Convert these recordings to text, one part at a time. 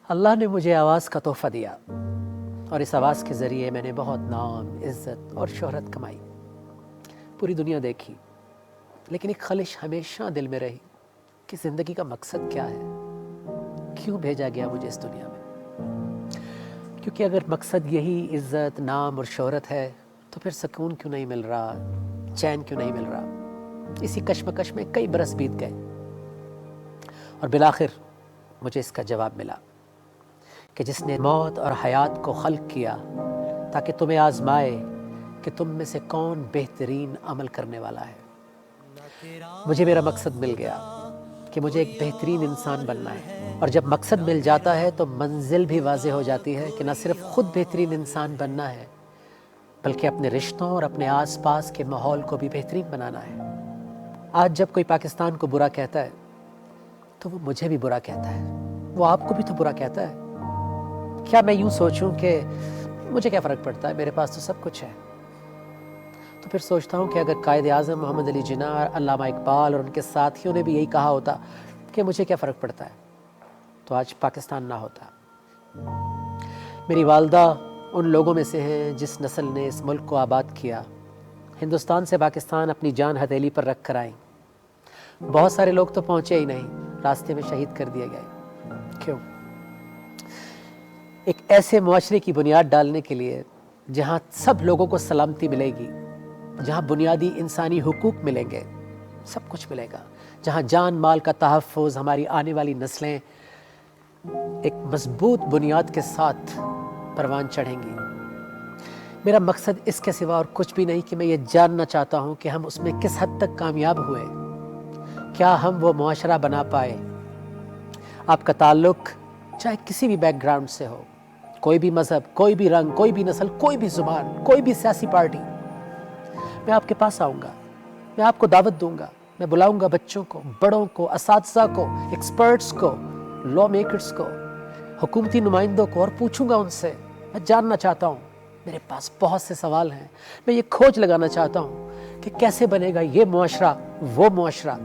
اللہ نے مجھے آواز کا تحفہ دیا اور اس آواز کے ذریعے میں نے بہت نام، عزت اور شہرت کمائی، پوری دنیا دیکھی، لیکن ایک خلش ہمیشہ دل میں رہی کہ زندگی کا مقصد کیا ہے، کیوں بھیجا گیا مجھے اس دنیا میں؟ کیونکہ اگر مقصد یہی عزت، نام اور شہرت ہے تو پھر سکون کیوں نہیں مل رہا، چین کیوں نہیں مل رہا؟ اسی کشمکش میں کئی برس بیت گئے اور بالآخر مجھے اس کا جواب ملا کہ جس نے موت اور حیات کو خلق کیا تاکہ تمہیں آزمائے کہ تم میں سے کون بہترین عمل کرنے والا ہے۔ مجھے میرا مقصد مل گیا کہ مجھے ایک بہترین انسان بننا ہے، اور جب مقصد مل جاتا ہے تو منزل بھی واضح ہو جاتی ہے کہ نہ صرف خود بہترین انسان بننا ہے بلکہ اپنے رشتوں اور اپنے آس پاس کے ماحول کو بھی بہترین بنانا ہے۔ آج جب کوئی پاکستان کو برا کہتا ہے تو وہ مجھے بھی برا کہتا ہے، وہ آپ کو بھی تو برا کہتا ہے۔ کیا میں یوں سوچوں کہ مجھے کیا فرق پڑتا ہے، میرے پاس تو سب کچھ ہے؟ تو پھر سوچتا ہوں کہ اگر قائد اعظم محمد علی جناح، علامہ اقبال اور ان کے ساتھیوں نے بھی یہی کہا ہوتا کہ مجھے کیا فرق پڑتا ہے، تو آج پاکستان نہ ہوتا۔ میری والدہ ان لوگوں میں سے ہیں جس نسل نے اس ملک کو آباد کیا۔ ہندوستان سے پاکستان اپنی جان ہتھیلی پر رکھ کر آئیں۔ بہت سارے لوگ تو پہنچے ہی نہیں، راستے میں شہید کر دیے گئے۔ کیوں؟ ایک ایسے معاشرے کی بنیاد ڈالنے کے لیے جہاں سب لوگوں کو سلامتی ملے گی، جہاں بنیادی انسانی حقوق ملیں گے، سب کچھ ملے گا، جہاں جان مال کا تحفظ، ہماری آنے والی نسلیں ایک مضبوط بنیاد کے ساتھ پروان چڑھیں گی۔ میرا مقصد اس کے سوا اور کچھ بھی نہیں کہ میں یہ جاننا چاہتا ہوں کہ ہم اس میں کس حد تک کامیاب ہوئے، کیا ہم وہ معاشرہ بنا پائے۔ آپ کا تعلق چاہے کسی بھی بیک گراؤنڈ سے ہو، کوئی بھی مذہب، کوئی بھی رنگ، کوئی بھی نسل، کوئی بھی زبان، کوئی بھی سیاسی پارٹی، میں آپ کے پاس آؤں گا، میں آپ کو دعوت دوں گا، میں بلاؤں گا بچوں کو، بڑوں کو، اساتذہ کو، ایکسپرٹس کو، لا میکرز کو، حکومتی نمائندوں کو، اور پوچھوں گا ان سے۔ میں جاننا چاہتا ہوں، میرے پاس بہت سے سوال ہیں، میں یہ کھوج لگانا چاہتا ہوں کہ کیسے بنے گا یہ معاشرہ، وہ معاشرہ،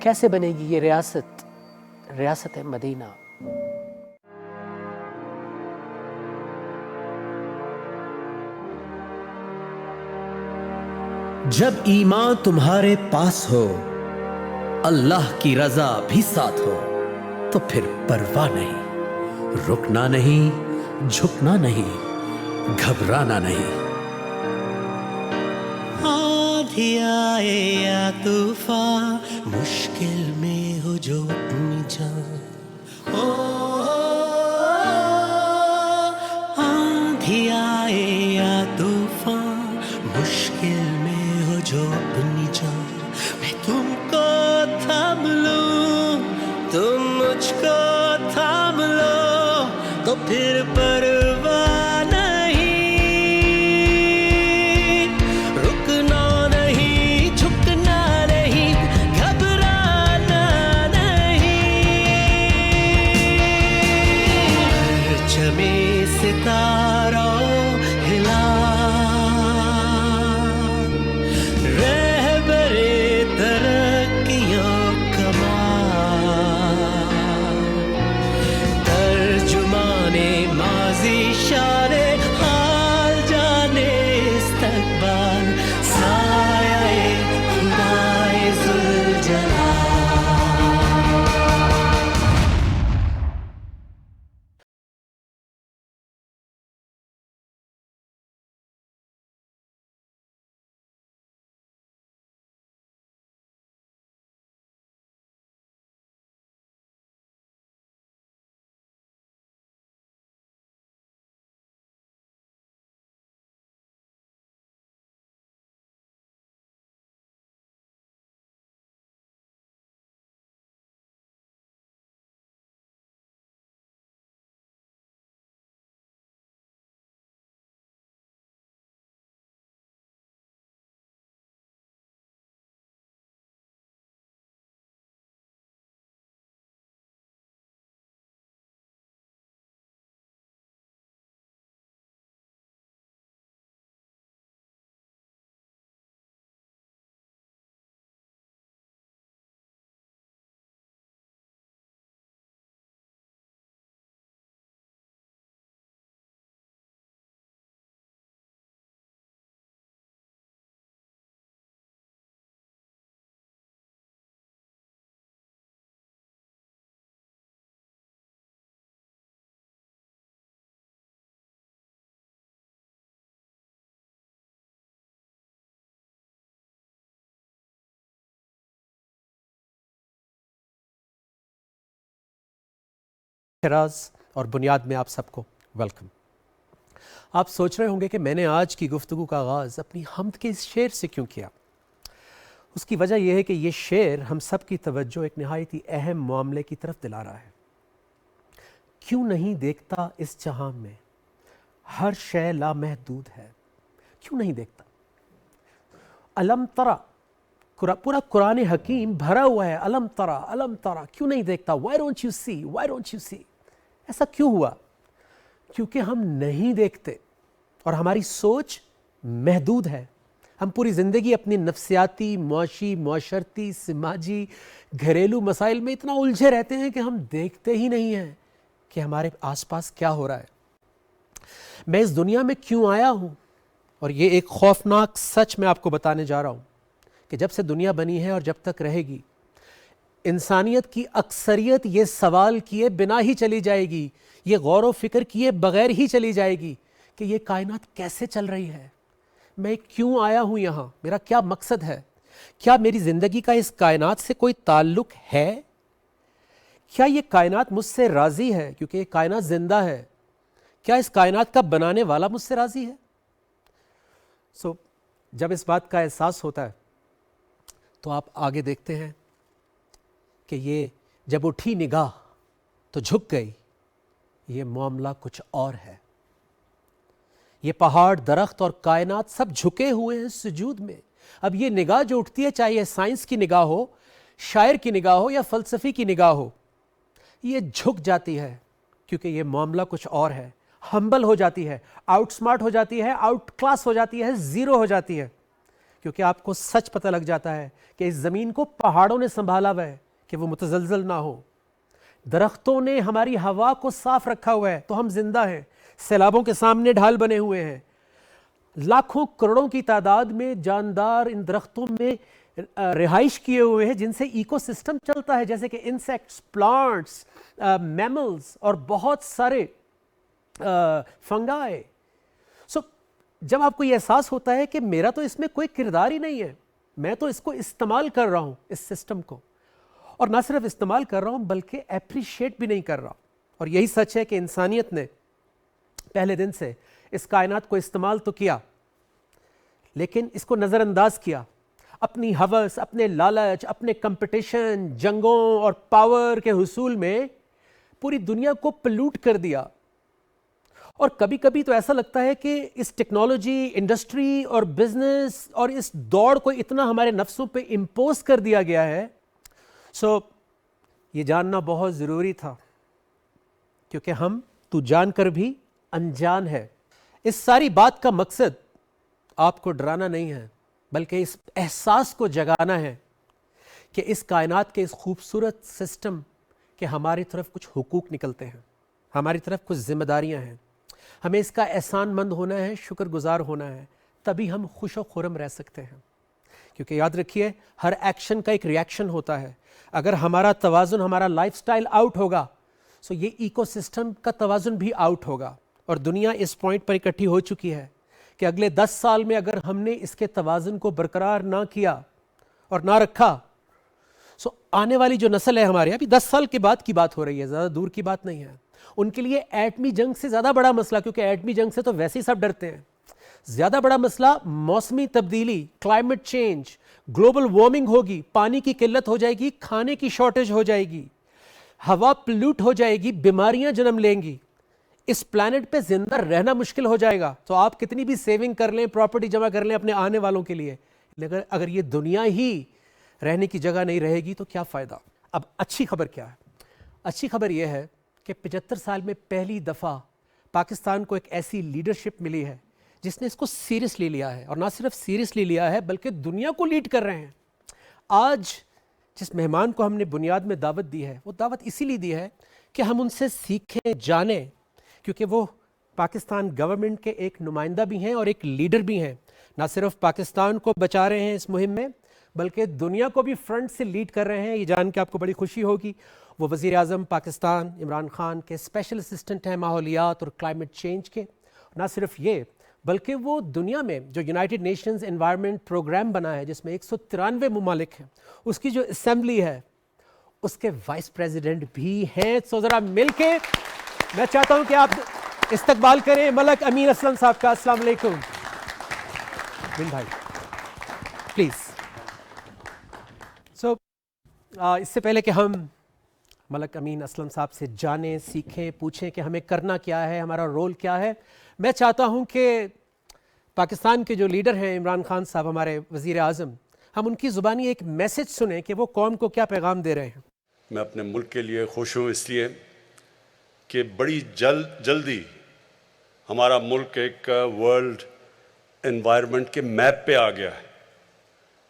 کیسے بنے گی یہ ریاست مدینہ۔ جب ایمان تمہارے پاس ہو، اللہ کی رضا بھی ساتھ ہو، تو پھر پرواہ نہیں، رکنا نہیں، جھکنا نہیں، گھبرانا نہیں۔ آندھی آئے یا طوفان، مشکل میں ہو جو اپنی جان، آندھی آئے یا طوفان، مشکل میں ہو جو اپنی جان، میں تم کو تھام لوں، تم مجھ کو تھام لو، تو پھر پرواہ نہیں، رکنا نہیں، جھکنا نہیں، گھبرانا نہیں۔ پرچمِ ستاروں ہلا، رہبرِ ترقیوں کمال، ترجمان ماضی شان حال جانے استقبال، سایہ خدائے ذوالجلال۔ شراز اور بنیاد میں آپ سب کو ویلکم۔ آپ سوچ رہے ہوں گے کہ میں نے آج کی گفتگو کا آغاز اپنی حمد کے اس شعر سے کیوں کیا۔ اس کی وجہ یہ ہے کہ یہ شعر ہم سب کی توجہ ایک نہایت ہی اہم معاملے کی طرف دلا رہا ہے۔ کیوں نہیں دیکھتا اس جہاں میں ہر شے لامحدود ہے؟ کیوں نہیں دیکھتا؟ الم ترا، پورا قرآن حکیم بھرا ہوا ہے الم ترا الم ترا، کیوں نہیں دیکھتا؟ Why don't you see, why don't you see? ایسا کیوں ہوا؟ کیونکہ ہم نہیں دیکھتے اور ہماری سوچ محدود ہے۔ ہم پوری زندگی اپنی نفسیاتی، معاشی، معاشرتی، سماجی، گھریلو مسائل میں اتنا الجھے رہتے ہیں کہ ہم دیکھتے ہی نہیں ہیں کہ ہمارے آس پاس کیا ہو رہا ہے۔ میں اس دنیا میں کیوں آیا ہوں؟ اور یہ ایک خوفناک سچ میں آپ کو بتانے جا رہا ہوں کہ جب سے دنیا بنی ہے اور جب تک رہے گی، انسانیت کی اکثریت یہ سوال کیے بنا ہی چلی جائے گی، یہ غور و فکر کیے بغیر ہی چلی جائے گی کہ یہ کائنات کیسے چل رہی ہے، میں کیوں آیا ہوں یہاں، میرا کیا مقصد ہے، کیا میری زندگی کا اس کائنات سے کوئی تعلق ہے، کیا یہ کائنات مجھ سے راضی ہے کیونکہ یہ کائنات زندہ ہے، کیا اس کائنات کا بنانے والا مجھ سے راضی ہے؟ جب اس بات کا احساس ہوتا ہے تو آپ آگے دیکھتے ہیں کہ یہ جب اٹھی نگاہ تو جھک گئی، یہ معاملہ کچھ اور ہے۔ یہ پہاڑ، درخت اور کائنات سب جھکے ہوئے ہیں سجود میں۔ اب یہ نگاہ جو اٹھتی ہے، چاہے یہ سائنس کی نگاہ ہو، شاعر کی نگاہ ہو یا فلسفی کی نگاہ ہو، یہ جھک جاتی ہے کیونکہ یہ معاملہ کچھ اور ہے۔ ہمبل ہو جاتی ہے، آؤٹ سمارٹ ہو جاتی ہے، آؤٹ کلاس ہو جاتی ہے، زیرو ہو جاتی ہے، کیونکہ آپ کو سچ پتہ لگ جاتا ہے کہ اس زمین کو پہاڑوں نے سنبھالا ہوا ہے کہ وہ متزلزل نہ ہو، درختوں نے ہماری ہوا کو صاف رکھا ہوا ہے تو ہم زندہ ہیں، سیلابوں کے سامنے ڈھال بنے ہوئے ہیں، لاکھوں کروڑوں کی تعداد میں جاندار ان درختوں میں رہائش کیے ہوئے ہیں جن سے ایکو سسٹم چلتا ہے، جیسے کہ انسیکٹس، پلانٹس، میملز اور بہت سارے فنگائے۔ جب آپ کو یہ احساس ہوتا ہے کہ میرا تو اس میں کوئی کردار ہی نہیں ہے، میں تو اس کو استعمال کر رہا ہوں، اس سسٹم کو، اور نہ صرف استعمال کر رہا ہوں بلکہ اپریشیٹ بھی نہیں کر رہا۔ اور یہی سچ ہے کہ انسانیت نے پہلے دن سے اس کائنات کو استعمال تو کیا لیکن اس کو نظر انداز کیا، اپنی ہوس، اپنے لالچ، اپنے کمپٹیشن، جنگوں اور پاور کے حصول میں پوری دنیا کو پلوٹ کر دیا۔ اور کبھی کبھی تو ایسا لگتا ہے کہ اس ٹیکنالوجی، انڈسٹری اور بزنس اور اس دوڑ کو اتنا ہمارے نفسوں پہ امپوز کر دیا گیا ہے۔ یہ جاننا بہت ضروری تھا کیونکہ ہم تو جان کر بھی انجان ہے۔ اس ساری بات کا مقصد آپ کو ڈرانا نہیں ہے بلکہ اس احساس کو جگانا ہے کہ اس کائنات کے اس خوبصورت سسٹم کے ہماری طرف کچھ حقوق نکلتے ہیں، ہماری طرف کچھ ذمہ داریاں ہیں، ہمیں اس کا احسان مند ہونا ہے، شکر گزار ہونا ہے، تبھی ہم خوش و خرم رہ سکتے ہیں۔ کیونکہ یاد رکھیے، ہر ایکشن کا ایک ریاکشن ہوتا ہے۔ اگر ہمارا توازن، ہمارا لائف سٹائل آؤٹ ہوگا تو یہ ایکو سسٹم کا توازن بھی آؤٹ ہوگا۔ اور دنیا اس پوائنٹ پر اکٹھی ہو چکی ہے کہ اگلے 10 سال میں اگر ہم نے اس کے توازن کو برقرار نہ کیا اور نہ رکھا، آنے والی جو نسل ہے ہمارے، ابھی 10 سال کے بعد کی بات ہو رہی ہے، زیادہ دور کی بات نہیں ہے، ان کے لیے ایٹمی جنگ سے زیادہ بڑا مسئلہ، کیونکہ ایٹمی جنگ سے تو ویسے ہی سب ڈرتے ہیں، زیادہ بڑا مسئلہ موسمی تبدیلی، کلائمیٹ چینج، گلوبل وارمنگ ہوگی، پانی کی قلت ہو جائے گی، کھانے کی شارٹیج ہو جائے گی، ہوا پلیوٹ ہو جائے گی، بیماریاں جنم لیں گی، اس پلانٹ پہ زندہ رہنا مشکل ہو جائے گا۔ تو آپ کتنی بھی سیونگ کر لیں، پراپرٹی جمع کر لیں اپنے آنے والوں کے لیے، لیکن اگر یہ دنیا ہی رہنے کی جگہ نہیں رہے گی تو کیا فائدہ؟ اب اچھی خبر کیا ہے؟ اچھی خبر یہ ہے کہ 75 سال میں پہلی دفعہ پاکستان کو ایک ایسی لیڈرشپ ملی ہے جس نے اس کو سیریسلی لیا ہے، اور نہ صرف سیریسلی لیا ہے بلکہ دنیا کو لیڈ کر رہے ہیں۔ آج جس مہمان کو ہم نے بنیاد میں دعوت دی ہے، وہ دعوت اسی لیے دی ہے کہ ہم ان سے سیکھیں، جانیں، کیونکہ وہ پاکستان گورنمنٹ کے ایک نمائندہ بھی ہیں اور ایک لیڈر بھی ہیں۔ نہ صرف پاکستان کو بچا رہے ہیں اس مہم میں بلکہ دنیا کو بھی فرنٹ سے لیڈ کر رہے ہیں۔ یہ جان کے آپ کو بڑی خوشی ہوگی، وہ وزیر اعظم پاکستان عمران خان کے اسپیشل اسسٹنٹ ہیں ماحولیات اور کلائمیٹ چینج کے۔ نہ صرف یہ بلکہ وہ دنیا میں جو یونائٹڈ نیشنز انوائرمنٹ پروگرام بنا ہے جس میں 193 ممالک ہیں، اس کی جو اسمبلی ہے اس کے وائس پریزیڈنٹ بھی ہیں. تو ذرا مل کے میں چاہتا ہوں کہ آپ استقبال کریں ملک امین اسلم صاحب کا. السلام علیکم بن بھائی پلیز. سو اس سے پہلے کہ ہم ملک امین اسلم صاحب سے جانیں, سیکھیں, پوچھیں کہ ہمیں کرنا کیا ہے, ہمارا رول کیا ہے, میں چاہتا ہوں کہ پاکستان کے جو لیڈر ہیں عمران خان صاحب, ہمارے وزیر اعظم, ہم ان کی زبانی ایک میسج سنیں کہ وہ قوم کو کیا پیغام دے رہے ہیں. میں اپنے ملک کے لیے خوش ہوں اس لیے کہ بڑی جلدی ہمارا ملک ایک ورلڈ انوائرمنٹ کے میپ پہ آ گیا ہے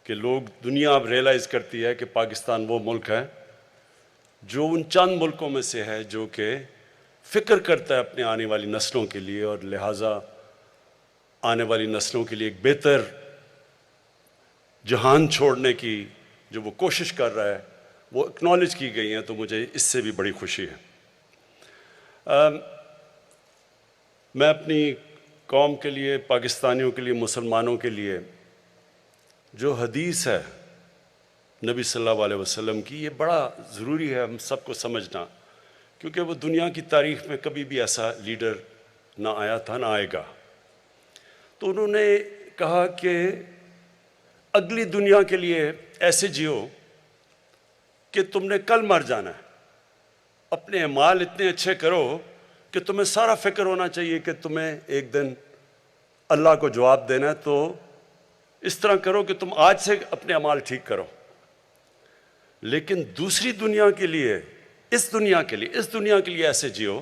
کہ لوگ, دنیا اب ریئلائز کرتی ہے کہ پاکستان وہ ملک ہے جو ان چند ملکوں میں سے ہے جو کہ فکر کرتا ہے اپنے آنے والی نسلوں کے لیے, اور لہٰذا آنے والی نسلوں کے لیے ایک بہتر جہان چھوڑنے کی جو وہ کوشش کر رہا ہے وہ اکنالج کی گئی ہیں. تو مجھے اس سے بھی بڑی خوشی ہے. میں اپنی قوم کے لیے, پاکستانیوں کے لیے, مسلمانوں کے لیے جو حدیث ہے نبی صلی اللہ علیہ وسلم کی, یہ بڑا ضروری ہے ہم سب کو سمجھنا, کیونکہ وہ دنیا کی تاریخ میں کبھی بھی ایسا لیڈر نہ آیا تھا نہ آئے گا. تو انہوں نے کہا کہ اگلی دنیا کے لیے ایسے جیو کہ تم نے کل مر جانا ہے. اپنے اعمال اتنے اچھے کرو کہ تمہیں سارا فکر ہونا چاہیے کہ تمہیں ایک دن اللہ کو جواب دینا ہے. تو اس طرح کرو کہ تم آج سے اپنے اعمال ٹھیک کرو. لیکن دوسری دنیا کے لیے, اس دنیا کے لیے ایسے جیو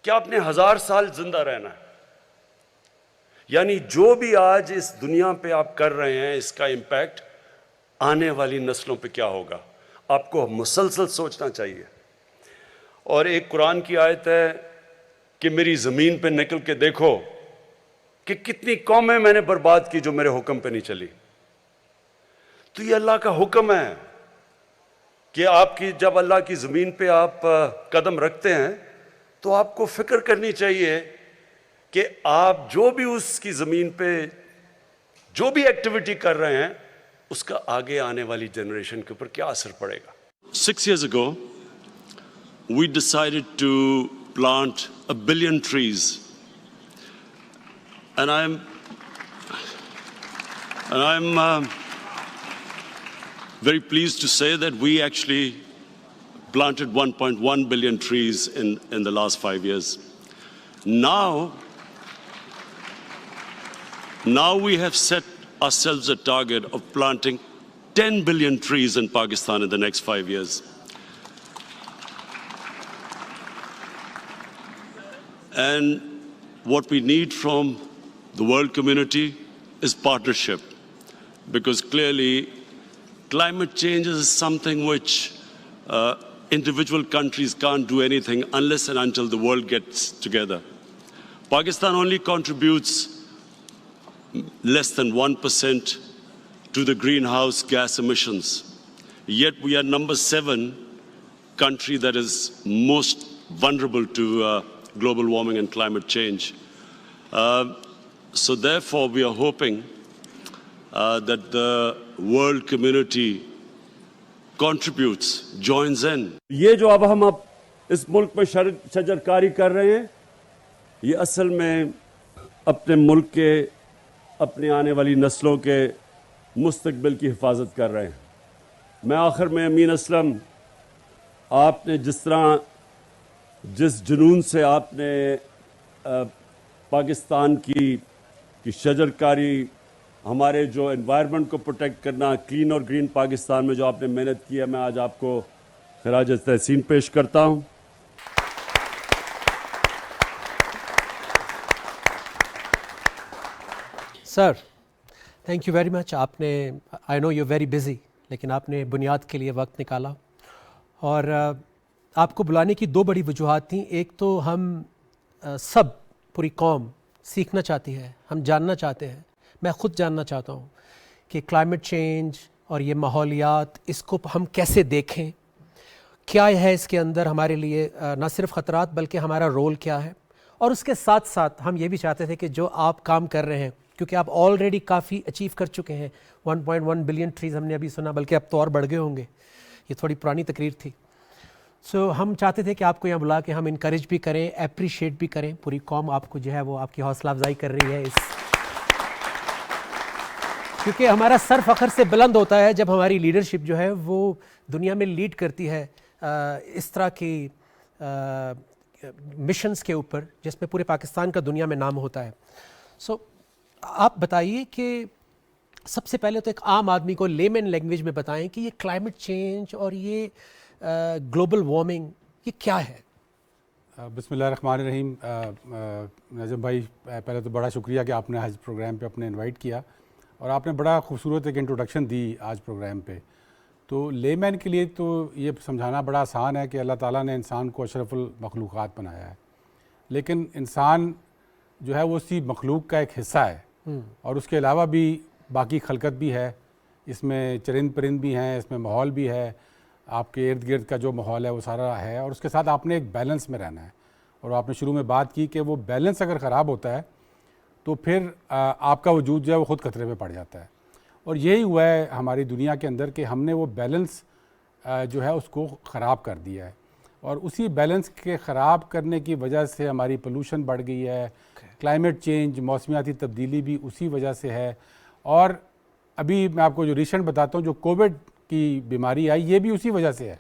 کہ آپ نے 1000 سال زندہ رہنا ہے. یعنی جو بھی آج اس دنیا پہ آپ کر رہے ہیں, اس کا امپیکٹ آنے والی نسلوں پہ کیا ہوگا, آپ کو مسلسل سوچنا چاہیے. اور ایک قرآن کی آیت ہے کہ میری زمین پہ نکل کے دیکھو کہ کتنی قومیں میں نے برباد کی جو میرے حکم پہ نہیں چلی. تو یہ اللہ کا حکم ہے کہ آپ کی, جب اللہ کی زمین پہ آپ قدم رکھتے ہیں تو آپ کو فکر کرنی چاہیے کہ آپ جو بھی اس کی زمین پہ جو بھی ایکٹیویٹی کر رہے ہیں اس کا آگے آنے والی جنریشن کے اوپر کیا اثر پڑے گا. 6 years ago, we decided to plant 1 billion trees. And I'm very pleased to say that we actually planted 1.1 billion trees in the last 5 years. Now we have set ourselves a target of planting 10 billion trees in Pakistan in the next 5 years. And what we need from the world community is partnership, because clearly climate change is something which individual countries can't do anything unless and until the world gets together. Pakistan only contributes less than 1% to the greenhouse gas emissions. Yet we are number 7 country that is most vulnerable to global warming and climate change. So therefore we are hoping that the world community contributes, joins in. یہ جو اب ہم اس ملک میں شجر کاری کر رہے ہیں, یہ اصل میں اپنے ملک کے, اپنے آنے والی نسلوں کے مستقبل کی حفاظت کر رہے ہیں. میں آخر میں امین اسلم, آپ نے جس جنون سے آپ نے پاکستان کی شجر کاری, ہمارے جو انوائرمنٹ کو پروٹیکٹ کرنا, کلین اور گرین پاکستان میں جو آپ نے محنت کی ہے, میں آج آپ کو خراج تحسین پیش کرتا ہوں. Sir thank you very much. آپ نے, آئی نو یو ویری بزی, لیکن آپ نے بنیاد کے لیے وقت نکالا. اور آپ کو بلانے کی 2 بڑی وجوہات تھیں. ایک تو ہم سب, پوری قوم سیکھنا چاہتی ہے, ہم جاننا چاہتے ہیں, میں خود جاننا چاہتا ہوں کہ کلائمیٹ چینج اور یہ ماحولیات, اس کو ہم کیسے دیکھیں, کیا ہے اس کے اندر ہمارے لیے نہ صرف خطرات بلکہ ہمارا رول کیا ہے. اور اس کے ساتھ ساتھ ہم یہ بھی چاہتے تھے کہ جو آپ کام کر رہے ہیں, کیونکہ آپ آلریڈی کافی اچیو کر چکے ہیں, 1.1 بلین ٹریز ہم نے ابھی سنا, بلکہ اب تو اور بڑھ گئے ہوں گے, یہ تھوڑی پرانی تقریر تھی. سو ہم چاہتے تھے کہ آپ کو یہاں بلا کے ہم انکریج بھی کریں, اپریشیٹ بھی کریں. پوری قوم آپ کو جو ہے وہ آپ کی حوصلہ افزائی کر رہی ہے کیونکہ ہمارا سر فخر سے بلند ہوتا ہے جب ہماری لیڈرشپ جو ہے وہ دنیا میں لیڈ کرتی ہے اس طرح کی مشنز کے اوپر جس میں پورے پاکستان کا دنیا میں نام ہوتا ہے. سو آپ بتائیے کہ سب سے پہلے تو ایک عام آدمی کو لیمن لینگویج میں بتائیں کہ یہ کلائمیٹ چینج اور یہ گلوبل وارمنگ یہ کیا ہے؟ بسم اللہ الرحمن الرحیم. نجم بھائی پہلے تو بڑا شکریہ کہ آپ نے آج پروگرام پہ اپنے انوائٹ کیا اور آپ نے بڑا خوبصورت ایک انٹروڈکشن دی آج پروگرام پہ. تو لے مین کے لیے تو یہ سمجھانا بڑا آسان ہے کہ اللہ تعالیٰ نے انسان کو اشرف المخلوقات بنایا ہے, لیکن انسان جو ہے وہ اسی مخلوق کا ایک حصہ ہے اور اس کے علاوہ بھی باقی خلقت بھی ہے. اس میں چرند پرند بھی ہیں, اس میں ماحول بھی ہے, آپ کے ارد گرد کا جو ماحول ہے وہ سارا ہے, اور اس کے ساتھ آپ نے ایک بیلنس میں رہنا ہے. اور آپ نے شروع میں بات کی کہ وہ بیلنس اگر خراب ہوتا ہے تو پھر آپ کا وجود جو ہے وہ خود خطرے میں پڑ جاتا ہے. اور یہی ہوا ہے ہماری دنیا کے اندر کہ ہم نے وہ بیلنس جو ہے اس کو خراب کر دیا ہے, اور اسی بیلنس کے خراب کرنے کی وجہ سے ہماری پولوشن بڑھ گئی ہے. کلائمیٹ چینج, موسمیاتی تبدیلی بھی اسی وجہ سے ہے. اور ابھی میں آپ کو جو ریسنٹ بتاتا ہوں, جو کووڈ کی بیماری آئی, یہ بھی اسی وجہ سے ہے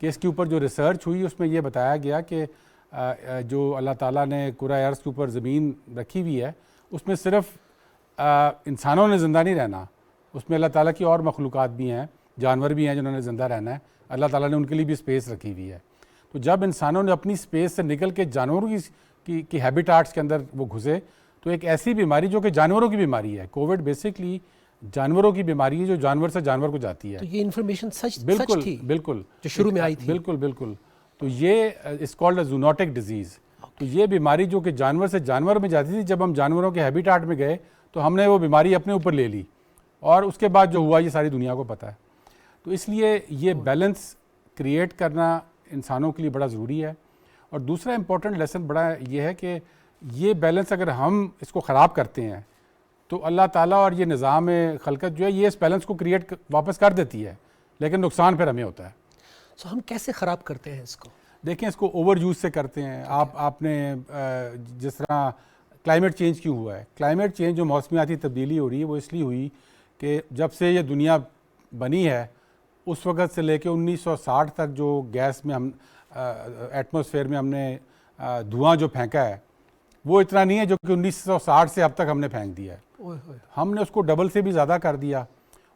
کہ اس کے اوپر جو ریسرچ ہوئی اس میں یہ بتایا گیا کہ جو اللہ تعالیٰ نے کرۂ ارض کے اوپر زمین رکھی ہوئی ہے اس میں صرف انسانوں نے زندہ نہیں رہنا, اس میں اللہ تعالیٰ کی اور مخلوقات بھی ہیں, جانور بھی ہیں جنہوں نے زندہ رہنا ہے. اللہ تعالیٰ نے ان کے لیے بھی اسپیس رکھی ہوئی ہے. تو جب انسانوں نے اپنی اسپیس سے نکل کے جانوروں کی ہیبیٹاٹس کے اندر وہ گھسے تو ایک ایسی بیماری جو کہ جانوروں کی بیماری ہے, کووڈ بیسکلی جانوروں کی بیماری ہے جو جانور سے جانور کو جاتی ہے. تو یہ انفارمیشن سچ تھی بالکل جو شروع میں آئی تھی. بالکل. تو یہ is called a zoonotic disease. تو یہ بیماری جو کہ جانور سے جانور میں جاتی تھی, جب ہم جانوروں کے ہیبیٹاٹ میں گئے تو ہم نے وہ بیماری اپنے اوپر لے لی, اور اس کے بعد جو ہوا یہ ساری دنیا کو پتہ ہے. تو اس لیے یہ بیلنس کریٹ کرنا انسانوں کے لیے بڑا ضروری ہے. اور دوسرا امپورٹنٹ لیسن بڑا یہ ہے کہ یہ بیلنس اگر ہم اس کو خراب کرتے ہیں تو اللہ تعالیٰ اور یہ نظام خلقت جو ہے یہ اس بیلنس کو کریٹ واپس کر دیتی ہے, لیکن نقصان پھر ہمیں ہوتا ہے. سو ہم کیسے خراب کرتے ہیں اس کو؟ دیکھیں اس کو اوور یوز سے کرتے ہیں. آپ نے جس طرح کلائمیٹ چینج کیوں ہوا ہے, کلائمیٹ چینج جو موسمیاتی تبدیلی ہو رہی ہے وہ اس لیے ہوئی کہ جب سے یہ دنیا بنی ہے اس وقت سے لے کے 1960 تک جو گیس میں ہم ایٹماسفیئر میں ہم نے دھواں جو پھینکا ہے وہ اتنا نہیں ہے جو کہ 1960 سے اب تک ہم نے پھینک دیا ہے. ہم نے اس کو ڈبل سے بھی زیادہ کر دیا.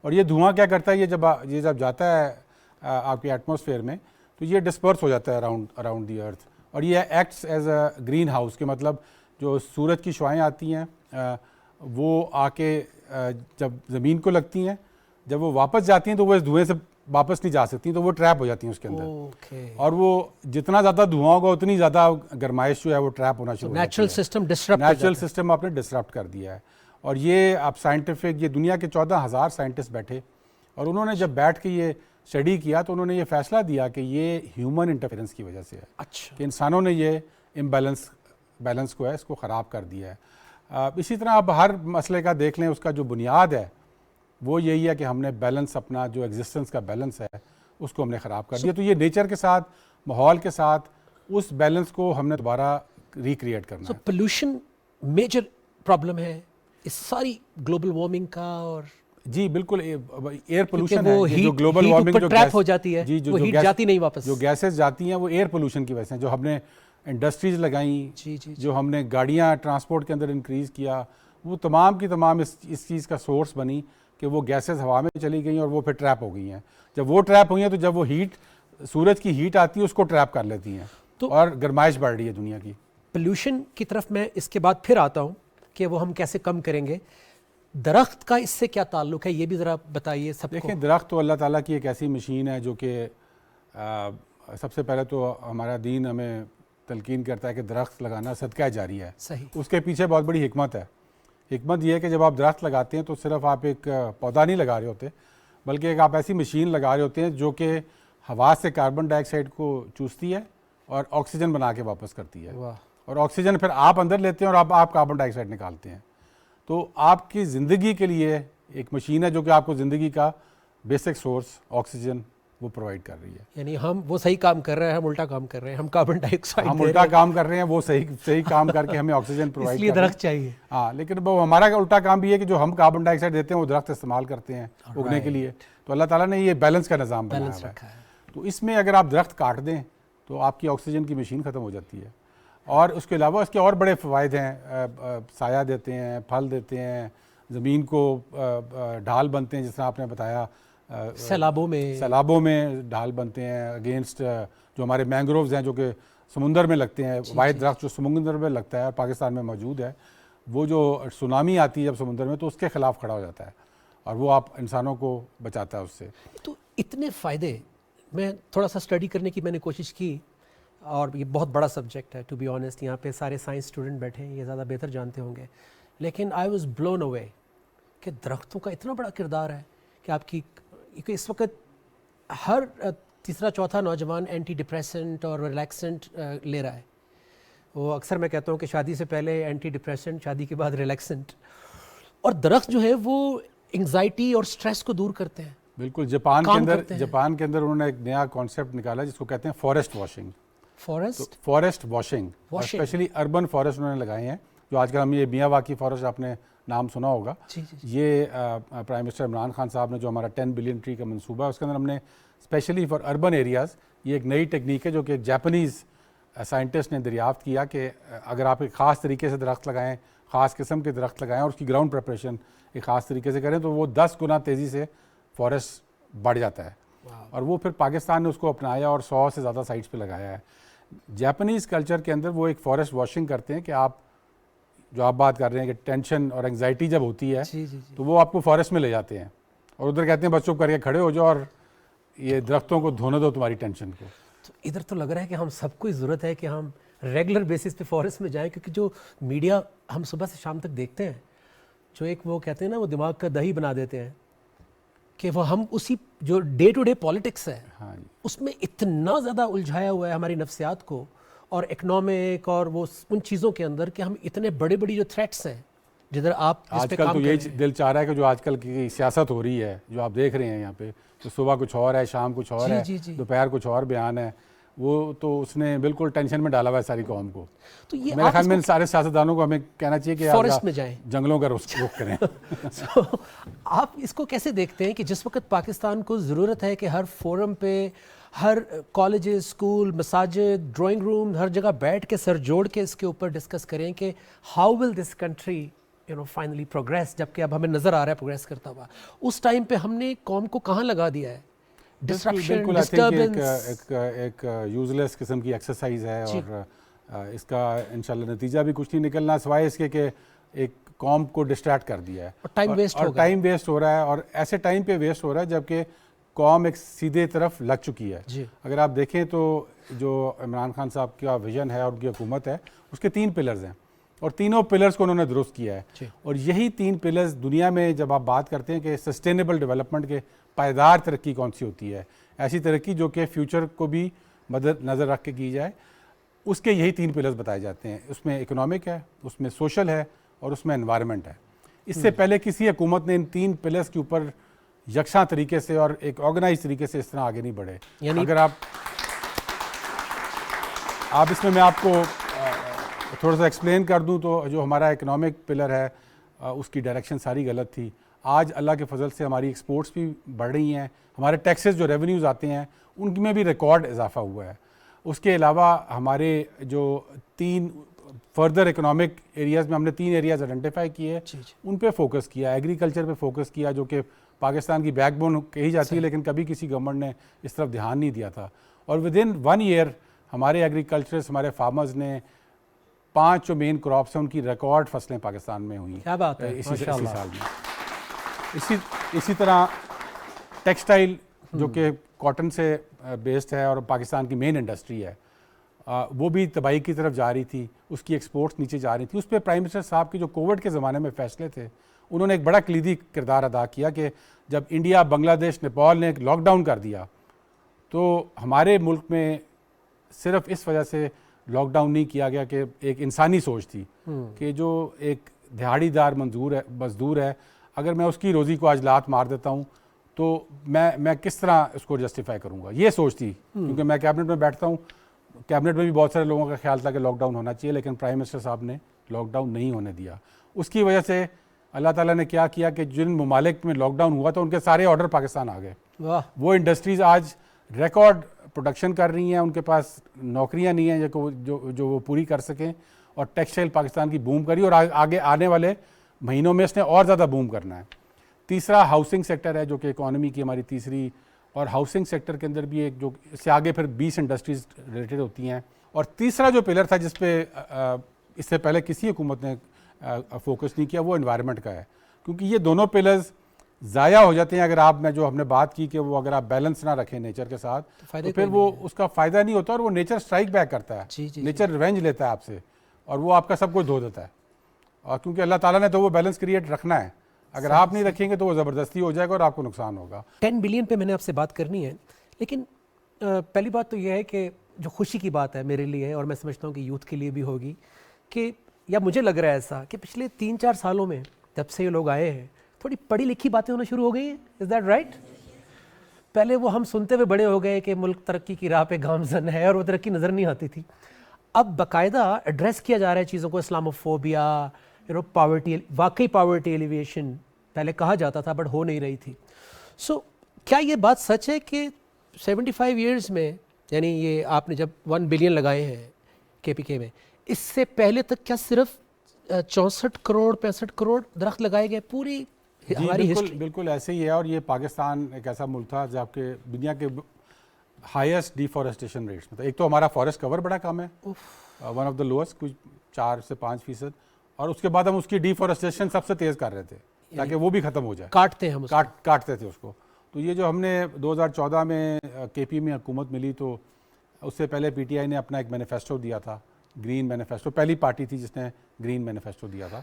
اور یہ دھواں کیا کرتا ہے, یہ جب جاتا ہے آپ کے ایٹماسفیئر میں تو یہ ڈسپرس ہو جاتا ہے اراؤنڈ دی ارتھ, اور یہ acts as a green house کے مطلب جو سورج کی شعاعیں آتی ہیں وہ آ کے جب زمین کو لگتی ہیں, جب وہ واپس جاتی ہیں تو وہ اس دھوئیں سے واپس نہیں جا سکتی, تو وہ ٹریپ ہو جاتی ہیں اس کے اندر. اور وہ جتنا زیادہ دھواں ہوگا اتنی زیادہ گرمائش جو ہے وہ ٹریپ ہونا شروع ہو جاتی ہے. نیچرل سسٹم آپ نے ڈسرپٹ کر دیا ہے. اور یہ آپ سائنٹیفک, یہ دنیا کے 14,000 سائنٹسٹ بیٹھے اور انہوں نے جب بیٹھ کے یہ اسٹڈی کیا تو انہوں نے یہ فیصلہ دیا کہ یہ ہیومن انٹرفیرنس کی وجہ سے ہے. اچھا. کہ انسانوں نے یہ بیلنس کو ہے اس کو خراب کر دیا ہے. اسی طرح آپ ہر مسئلے کا دیکھ لیں, اس کا جو بنیاد ہے وہ یہی ہے کہ ہم نے بیلنس, اپنا جو ایگزسٹنس کا بیلنس ہے اس کو ہم نے خراب کر دیا. تو یہ نیچر کے ساتھ, ماحول کے ساتھ اس بیلنس کو ہم نے دوبارہ ریکریٹ کرنا ہے. پولوشن میجر پرابلم ہے اس ساری گلوبل وارمنگ کا. اور جی بالکل, ایئر پولوشن ہے جو گلوبل وارمنگ جو ٹریپ ہو جاتی ہے, جی وہ ہیٹ جاتی نہیں واپس, جو گیسز جاتی ہیں وہ ایئر پولوشن کی وجہ سے, جو ہم نے انڈسٹریز لگائیں, جو ہم نے گاڑیاں ٹرانسپورٹ کے اندر انکریز کیا, وہ تمام کی تمام اس چیز کا سورس بنی کہ وہ گیسز ہوا میں چلی گئیں اور وہ پھر ٹریپ ہو گئی ہیں. جب وہ ٹریپ ہوئی ہیں تو جب وہ ہیٹ, سورج کی ہیٹ آتی ہے اس کو ٹریپ کر لیتی ہیں, اور گرمائش بڑھ رہی ہے دنیا کی. پولوشن کی طرف میں اس کے بعد پھر آتا ہوں کہ وہ ہم کیسے کم کریں گے. درخت کا اس سے کیا تعلق ہے یہ بھی ذرا بتائیے سب کو. دیکھیں, درخت تو اللہ تعالیٰ کی ایک ایسی مشین ہے جو کہ سب سے پہلے تو ہمارا دین ہمیں تلقین کرتا ہے کہ درخت لگانا صدقہ جاری ہے. صحیح. اس کے پیچھے بہت بڑی حکمت ہے. حکمت یہ ہے کہ جب آپ درخت لگاتے ہیں تو صرف آپ ایک پودا نہیں لگا رہے ہوتے, بلکہ ایک آپ ایسی مشین لگا رہے ہوتے ہیں جو کہ ہوا سے کاربن ڈائی آکسائڈ کو چوستی ہے اور آکسیجن بنا کے واپس کرتی ہے. اور آکسیجن پھر آپ اندر لیتے ہیں اور آپ کاربن ڈائی آکسائڈ نکالتے ہیں. تو آپ کی زندگی کے لیے ایک مشین ہے جو کہ آپ کو زندگی کا بیسک سورس آکسیجن وہ پرووائڈ کر رہی ہے. یعنی ہم وہ صحیح کام کر رہے ہیں, ہم الٹا کام کر رہے ہیں, ہم کاربن ڈائی آکسائڈ ہم الٹا کام کر رہے ہیں, وہ صحیح کام کر کے ہمیں آکسیجن پرووائڈ اس لیے درخت چاہیے. ہاں, لیکن وہ ہمارا الٹا کام بھی ہے کہ جو ہم کاربن ڈائی آکسائڈ دیتے ہیں وہ درخت استعمال کرتے ہیں اگنے کے لیے. تو اللہ تعالیٰ نے یہ بیلنس کا نظام بنایا ہوا ہے. تو اس میں اگر آپ درخت کاٹ دیں تو آپ کی آکسیجن کی مشین ختم ہو جاتی ہے. اور اس کے علاوہ اس کے اور بڑے فوائد ہیں, سایہ دیتے ہیں, پھل دیتے ہیں, زمین کو ڈھال بنتے ہیں, جس طرح آپ نے بتایا سیلابوں میں ڈھال بنتے ہیں اگینسٹ جو ہمارے مینگرووز ہیں جو کہ سمندر میں لگتے ہیں. واحد درخت جو سمندر میں لگتا ہے اور پاکستان میں موجود ہے, وہ جو سونامی آتی ہے جب سمندر میں تو اس کے خلاف کھڑا ہو جاتا ہے اور وہ آپ انسانوں کو بچاتا ہے اس سے. تو اتنے فائدے, میں تھوڑا سا اسٹڈی کرنے کی میں نے کوشش کی, اور یہ بہت بڑا سبجیکٹ ہے ٹو بی آنیسٹ, یہاں پہ سارے سائنس اسٹوڈنٹ بیٹھے ہیں, یہ زیادہ بہتر جانتے ہوں گے, لیکن آئی واز بلون اوے کہ درختوں کا اتنا بڑا کردار ہے کہ آپ کی اس وقت ہر تیسرا چوتھا نوجوان اینٹی ڈپریسنٹ اور ریلیکسنٹ لے رہا ہے. وہ اکثر میں کہتا ہوں کہ شادی سے پہلے اینٹی ڈپریسنٹ, شادی کے بعد ریلیکسنٹ. اور درخت جو ہے وہ انگزائٹی اور سٹریس کو دور کرتے ہیں. بالکل, جاپان کے اندر انہوں نے ایک نیا کانسیپٹ نکالا جس کو کہتے ہیں forest washing. Forest washing, specially urban forest انہوں نے لگائے ہیں, جو آج کل ہم یہ میاں واکی فارسٹ آپ نے نام سنا ہوگا. یہ پرائم منسٹر عمران خان صاحب نے جو ہمارا 10 بلین ٹری کا منصوبہ ہے اس کے اندر ہم نے اسپیشلی فار اربن ایریاز, یہ ایک نئی ٹیکنیک ہے جو کہ جاپنیز سائنٹسٹ نے دریافت کیا کہ اگر آپ ایک خاص طریقے سے درخت لگائیں, خاص قسم کے درخت لگائیں اور اس کی گراؤنڈ پریپریشن ایک خاص طریقے سے کریں تو وہ 10 گنا تیزی سے فارسٹ بڑھ جاتا ہے. اور وہ پھر پاکستان نے اس کو اپنایا اور 100 سے زیادہ سائٹس پہ لگایا ہے. جاپنیز کلچر کے اندر وہ ایک فارسٹ واشنگ کرتے ہیں کہ آپ جو آپ بات کر رہے ہیں کہ ٹینشن اور انگزائٹی جب ہوتی ہے تو وہ آپ کو فارسٹ میں لے جاتے ہیں اور ادھر کہتے ہیں بس چپ کر کے کھڑے ہو جاؤ اور یہ درختوں کو دھونے دو تمہاری ٹینشن کو. تو ادھر تو لگ رہا ہے کہ ہم سب کو ضرورت ہے کہ ہم ریگولر بیسس پہ فارسٹ میں جائیں, کیونکہ جو میڈیا ہم صبح سے شام تک دیکھتے ہیں, جو ایک وہ کہتے ہیں نا وہ دماغ کا دہی بنا دیتے ہیں, کہ وہ ہم اسی جو ڈے ٹو ڈے پالیٹکس ہے اس میں اتنا زیادہ الجھایا ہوا ہے ہماری نفسیات کو اور اکنامک اور وہ ان چیزوں کے اندر کہ ہم اتنے بڑے بڑی جو تھریٹس ہیں جدھر آپ آج کل تو یہی دل چاہ رہا ہے کہ جو آج کل کی سیاست ہو رہی ہے جو آپ دیکھ رہے ہیں یہاں پہ, تو صبح کچھ اور ہے, شام کچھ اور ہے, دوپہر کچھ اور بیان ہے, وہ تو اس نے بالکل ٹینشن میں ڈالا ہوا ہے ساری قوم کو. تو یہ میرے خیال میں سارے سیاستدانوں کو ہمیں کہنا چاہیے کہ فارسٹ میں جائیں, جنگلوں کا رخ کریں. آپ اس کو کیسے دیکھتے ہیں کہ جس وقت پاکستان کو ضرورت ہے کہ ہر فورم پہ, ہر کالجز, اسکول, مساجد, ڈرائنگ روم, ہر جگہ بیٹھ کے سر جوڑ کے اس کے اوپر ڈسکس کریں کہ how will this country finally progress, جبکہ اب ہمیں نظر آ رہا ہے پروگریس کرتا ہوا, اس ٹائم پہ ہم نے قوم کو کہاں لگا دیا ہے؟ ڈسٹرپشن, ڈسٹربنس, ایک یوزلیس قسم کی ایکسرسائز ہے اور اس کا انشاءاللہ نتیجہ بھی کچھ نہیں نکلنا سوائے اس کے کہ ایک قوم کو ڈسٹریکٹ کر دیا ہے اور ٹائم ویسٹ ہو رہا ہے, اور ایسے ٹائم پہ ویسٹ ہو رہا ہے جبکہ قوم ایک سیدھے طرف لگ چکی ہے. اگر آپ دیکھیں تو جو عمران خان صاحب کا ویژن ہے اور ان کی حکومت ہے اس کے 3 پلرز ہیں اور تینوں پلرز کو انہوں نے درست کیا ہے. اور یہی 3 پلرز دنیا میں جب آپ بات کرتے ہیں کہ سسٹینیبل ڈیولپمنٹ کے پائیدار ترقی کون سی ہوتی ہے, ایسی ترقی جو کہ فیوچر کو بھی مد نظر رکھ کے کی جائے, اس کے یہی 3 پلرز بتائے جاتے ہیں. اس میں اکنامک ہے, اس میں سوشل ہے اور اس میں انوائرمنٹ ہے. اس سے پہلے کسی حکومت نے ان 3 پلرز کے اوپر یکساں طریقے سے اور ایک آرگنائز طریقے سے اس طرح آگے نہیں بڑھے. اگر آپ اس میں آپ کو تھوڑا سا ایکسپلین کر دوں تو جو ہمارا اکنامک پلر ہے اس کی ڈائریکشن ساری غلط تھی. آج اللہ کے فضل سے ہماری ایکسپورٹس بھی بڑھ رہی ہیں, ہمارے ٹیکسز جو ریونیوز آتے ہیں ان میں بھی ریکارڈ اضافہ ہوا ہے. اس کے علاوہ ہمارے جو 3 فردر اکنامک ایریاز میں ہم نے 3 ایریاز آئیڈینٹیفائی کیے, ان پہ فوکس کیا, ایگریکلچر پہ فوکس کیا جو کہ پاکستان کی بیک بون کہی جاتی ہے لیکن کبھی کسی گورنمنٹ نے اس طرف دھیان نہیں دیا تھا. اور ودن 1 ایئر ہمارے ایگریکلچرز, ہمارے فارمرز نے 5 جو مین کراپس ہیں ان کی ریکارڈ فصلیں پاکستان میں ہوئیں. کیا بات ہے, اسی سال میں. اسی طرح ٹیکسٹائل جو کہ کاٹن سے بیسڈ ہے اور پاکستان کی مین انڈسٹری ہے, وہ بھی تباہی کی طرف جا رہی تھی, اس کی ایکسپورٹس نیچے جا رہی تھی. اس پہ پرائم منسٹر صاحب کے جو کووڈ کے زمانے میں فیصلے تھے انہوں نے ایک بڑا کلیدی کردار ادا کیا کہ جب انڈیا, بنگلہ دیش, نیپال نے ایک لاک ڈاؤن کر دیا تو ہمارے ملک میں صرف اس وجہ سے لاک ڈاؤن نہیں کیا گیا کہ ایک انسانی سوچ تھی کہ جو ایک دہاڑی دار مزدور ہے, اگر میں اس کی روزی کو آج لات مار دیتا ہوں تو میں کس طرح اس کو جسٹیفائی کروں گا, یہ سوچ تھی. کیونکہ میں کیبنٹ میں بیٹھتا ہوں, کیبنٹ میں بھی بہت سارے لوگوں کا خیال تھا کہ لاک ڈاؤن ہونا چاہیے, لیکن پرائم منسٹر صاحب نے لاک ڈاؤن نہیں ہونے دیا. اس کی وجہ سے اللہ تعالیٰ نے کیا کیا کہ جن ممالک میں لاک ڈاؤن ہوا تھا ان کے سارے آرڈر پاکستان آ گئے. وہ انڈسٹریز آج ریکارڈ پروڈکشن کر رہی ہیں, ان کے پاس نوکریاں نہیں ہیں جو وہ پوری کر سکیں, اور ٹیکسٹائل پاکستان کی بوم کری, اور آگے آنے والے مہینوں میں اس نے اور زیادہ بوم کرنا ہے. تیسرا ہاؤسنگ سیکٹر ہے جو کہ اکانومی کی ہماری تیسری, اور ہاؤسنگ سیکٹر کے اندر بھی ایک جو اس سے آگے پھر 20 انڈسٹریز ریلیٹڈ ہوتی ہیں. اور تیسرا جو پلر تھا جس پہ اس سے پہلے کسی حکومت نے فوکس نہیں کیا, وہ انوائرمنٹ کا ہے. کیونکہ یہ دونوں پلرز ضائع ہو جاتے ہیں اگر آپ میں جو ہم نے بات کی کہ وہ اگر آپ بیلنس نہ رکھیں نیچر کے ساتھ, تو پھر وہ اس کا فائدہ نہیں ہوتا, اور وہ نیچر اسٹرائک بیک کرتا ہے, نیچر ریونج لیتا ہے آپ سے, اور وہ آپ کا سب کچھ دھو دیتا ہے. اور کیونکہ اللہ تعالیٰ نے تو وہ بیلنس کریٹ رکھنا ہے, اگر آپ نہیں رکھیں گے تو وہ زبردستی ہو جائے گا اور آپ کو نقصان ہوگا. 10 بلین پہ میں نے آپ سے بات کرنی ہے, لیکن پہلی بات تو یہ ہے کہ جو خوشی کی بات ہے میرے لیے, اور میں سمجھتا ہوں کہ یوتھ کے لیے بھی ہوگی, کہ یا مجھے لگ رہا ہے ایسا کہ پچھلے 3-4 سالوں میں جب سے یہ لوگ آئے ہیں تھوڑی پڑھی لکھی باتیں ہونا شروع ہو گئی ہیں. Is that right? پہلے وہ ہم سنتے ہوئے بڑے ہو گئے کہ ملک ترقی کی راہ پہ گامزن ہے, اور وہ ترقی نظر نہیں آتی تھی. اب باقاعدہ ایڈریس کیا جا رہا ہے چیزوں کو, اسلاموفوبیا, پاورٹی, واقعی پاورٹی ایلیویشن پہلے کہا جاتا تھا بٹ ہو نہیں رہی تھی. سو کیا یہ بات سچ ہے کہ 75 ایئرز میں, یعنی یہ آپ نے جب 1 بلین لگائے ہیں کے پی کے میں, اس سے پہلے تک کیا صرف 64 کروڑ 65 کروڑ درخت لگائے گئے پوری ہماری ہسٹری؟ بالکل ایسے ہی ہے. اور یہ پاکستان ایک ایسا ملک تھا جب کہ دنیا کے ہائیسٹ ڈیفارسٹیشن ریٹس میں تھا. ایک تو ہمارا فارسٹ کور بڑا کم ہے, ون آف دا لوئسٹ, کچھ 4 سے 5%, اور اس کے بعد ہم اس کی ڈیفارسٹیشن سب سے تیز کر رہے تھے تاکہ وہ بھی ختم ہو جائے, کاٹتے ہیں ہم کاٹتے تھے اس کو. تو یہ جو ہم نے 2014 میں کے پی میں حکومت ملی, تو اس سے پہلے پی ٹی آئی نے اپنا ایک مینیفیسٹو دیا تھا, گرین مینیفیسٹو, پہلی پارٹی تھی جس نے گرین مینیفیسٹو دیا تھا,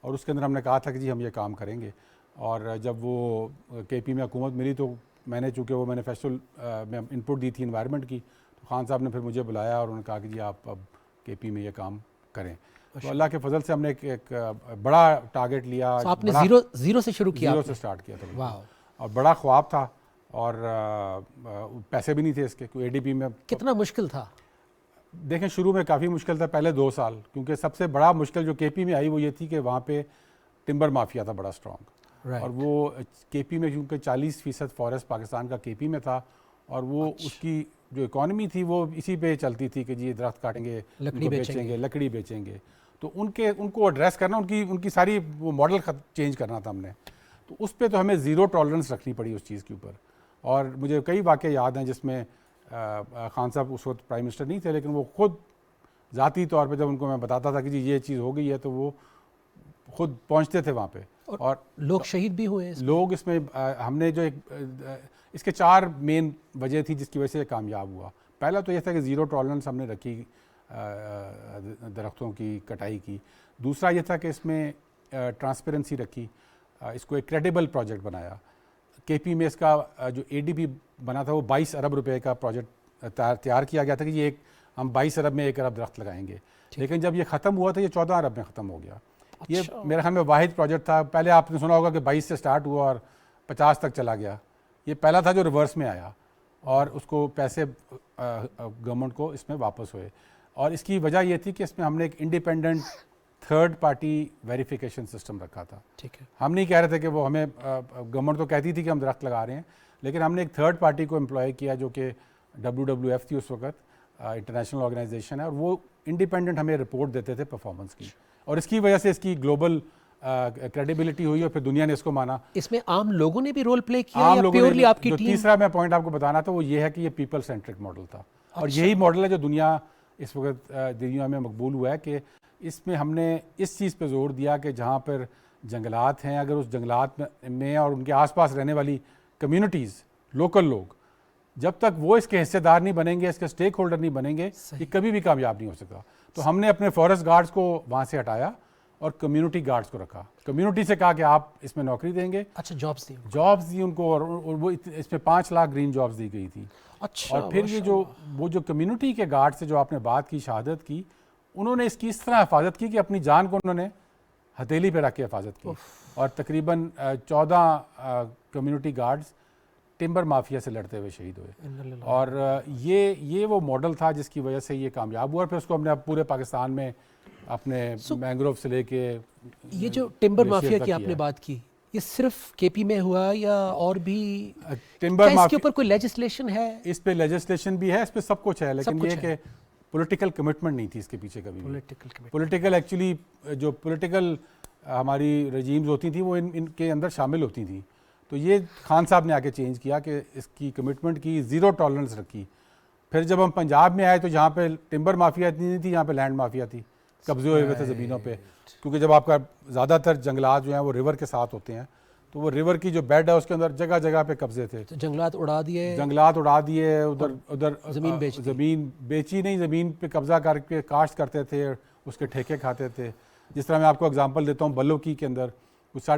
اور اس کے اندر ہم نے کہا تھا کہ جی ہم یہ کام کریں گے. اور جب وہ کے پی میں حکومت ملی تو میں نے چونکہ وہ مینیفیسٹو میں انپٹ دی تھی انوائرمنٹ کی, تو خان صاحب نے پھر مجھے بلایا اور انہوں نے کہا کہ جی آپ اب کے پی میں یہ کام کریں. تو اللہ کے فضل سے ہم نے ایک بڑا ٹارگیٹ لیا. آپ نے زیرو سے شروع کیا, زیرو سے سٹارٹ کیا تھا, اور بڑا خواب تھا, اور پیسے بھی نہیں تھے اس کے. اے ڈی پی میں کتنا مشکل تھا؟ دیکھیں شروع میں کافی مشکل تھا, پہلے 2 سال, کیونکہ سب سے بڑا مشکل جو کے پی میں آئی وہ یہ تھی کہ وہاں پہ ٹمبر مافیا تھا بڑا اسٹرانگ, اور وہ کے پی میں کیونکہ 40% فارسٹ پاکستان کا کے پی میں تھا, اور وہ اس کی جو اکانومی تھی وہ اسی پہ چلتی تھی کہ جی درخت کاٹیں گے, لکڑی بیچیں گے. تو ان کو ایڈریس کرنا, ان کی ساری وہ ماڈل چینج کرنا تھا ہم نے. تو اس پہ تو ہمیں زیرو ٹالرنس رکھنی پڑی اس چیز کے اوپر. اور مجھے کئی واقعے یاد ہیں جس میں خان صاحب اس وقت پرائم منسٹر نہیں تھے, لیکن وہ خود ذاتی طور پہ جب ان کو میں بتاتا تھا کہ جی یہ چیز ہو گئی ہے تو وہ خود پہنچتے تھے وہاں پہ. اور لوگ شہید بھی ہوئے لوگ اس میں. ہم نے جو اس کے 4 مین وجہ تھی جس کی وجہ سے کامیاب ہوا. پہلا تو یہ تھا کہ زیرو ٹالرنس ہم نے رکھی درختوں کی کٹائی کی. دوسرا یہ تھا کہ اس میں ٹرانسپیرنسی رکھی, اس کو ایک کریڈیبل پروجیکٹ بنایا. کے پی میں اس کا جو اے ڈی پی بنا تھا وہ 22 ارب روپے کا پروجیکٹ تیار کیا گیا تھا کہ یہ ہم 22 ارب میں 1 ارب درخت لگائیں گے. لیکن جب یہ ختم ہوا تو یہ 14 ارب میں ختم ہو گیا. یہ میرے خیال میں واحد پروجیکٹ تھا. پہلے آپ نے سنا ہوگا کہ 22 سے سٹارٹ ہوا اور 50 تک چلا گیا. یہ پہلا تھا جو ریورس میں آیا, اور اس کو پیسے گورنمنٹ کو اس میں واپس ہوئے. اور اس کی وجہ یہ تھی کہ اس میں ہم نے ایک independent third party verification system رکھا تھا. ٹھیک ہے, ہم نہیں کہہ رہے تھے کہ وہ ہمیں, گورنمنٹ تو کہتی تھی کہ ہم درخت لگا رہے ہیں, لیکن ہم نے ایک تھرڈ پارٹی کو امپلائی کیا جو کہ WWF تھی اس وقت, انٹرنیشنل آرگنائزیشن ہے, اور وہ انڈیپینڈنٹ ہمیں رپورٹ دیتے تھے پرفارمنس کی. اور اس کی وجہ سے اس کی گلوبل کریڈیبلٹی ہوئی, اور پھر دنیا نے اس کو مانا. اس میں عام لوگوں نے بھی رول پلے کیا یا پیورلی آپ کی ٹیم؟ تیسرا میں پوائنٹ آپ کو بتانا تھا وہ یہ ہے کہ یہ پیپل سینٹرک ماڈل تھا, اور یہی ماڈل ہے جو دنیا اس وقت دنیا میں مقبول ہوا ہے. کہ اس میں ہم نے اس چیز پہ زور دیا کہ جہاں پر جنگلات ہیں, اگر اس جنگلات میں اور ان کے آس پاس رہنے والی کمیونٹیز, لوکل لوگ, جب تک وہ اس کے حصے دار نہیں بنیں گے, اس کے سٹیک ہولڈر نہیں بنیں گے, یہ کبھی بھی کامیاب نہیں ہو سکتا. تو ہم نے اپنے فارسٹ گارڈز کو وہاں سے ہٹایا اور کمیونٹی گارڈز کو رکھا. کمیونٹی سے کہا کہ آپ اس میں نوکری دیں گے. اچھا, جابز دی ان کو, اور وہ اس میں 5 لاکھ گرین جابز دی گئی تھی. اچھا, اور پھر یہ جو کمیونٹی کے گارڈ سے جو آپ نے بات کی, شہادت کی, انہوں نے اس کی اس طرح حفاظت کی کہ اپنی جان کو انہوں نے ہتھیلی پہ رکھ کے حفاظت کی. اور تقریباً 14 کمیونٹی گارڈز ٹمبر مافیا سے لڑتے ہوئے شہید ہوئے. اور یہ وہ ماڈل تھا جس کی وجہ سے یہ کامیاب ہوا, اور پھر اس کو ہم نے پورے پاکستان میں اپنے مینگروو سے لے کے یہ جو ٹمبر مافیا کی آپ نے بات کی, یہ صرف کے پی میں ہوا یا اور بھی ٹمبر اس کے اوپر کوئی لیجسلیشن ہے؟ اس پہ لیجسلیشن بھی ہے, اس پہ سب کچھ ہے, لیکن یہ کہ پولیٹیکل کمٹمنٹ نہیں تھی اس کے پیچھے کبھی. پولیٹیکل ایکچولی جو پولیٹیکل ہماری رجیمز ہوتی تھیں وہ ان کے اندر شامل ہوتی تھیں, تو یہ خان صاحب نے آ کے چینج کیا کہ اس کی کمٹمنٹ کی, زیرو ٹالرنس رکھی. پھر جب ہم پنجاب میں آئے تو جہاں پہ ٹمبر مافیا اتنی نہیں تھی, یہاں پہ لینڈ مافیا تھی, قبضے ہوئے تھے زمینوں پہ, کیونکہ جب آپ کا زیادہ تر جنگلات جو ہیں وہ ریور کے ساتھ ہوتے ہیں, تو وہ ریور کی جو بیڈ ہے اس کے اندر جگہ جگہ پہ قبضے تھے. جنگلات اڑا دیے, ادھر زمین بیچی نہیں, زمین پہ قبضہ کر کے کاشت کرتے تھے, اس کے ٹھیکے کھاتے تھے. جس طرح میں آپ کو اگزامپل دیتا ہوں, بلوکی کے اندر کچھ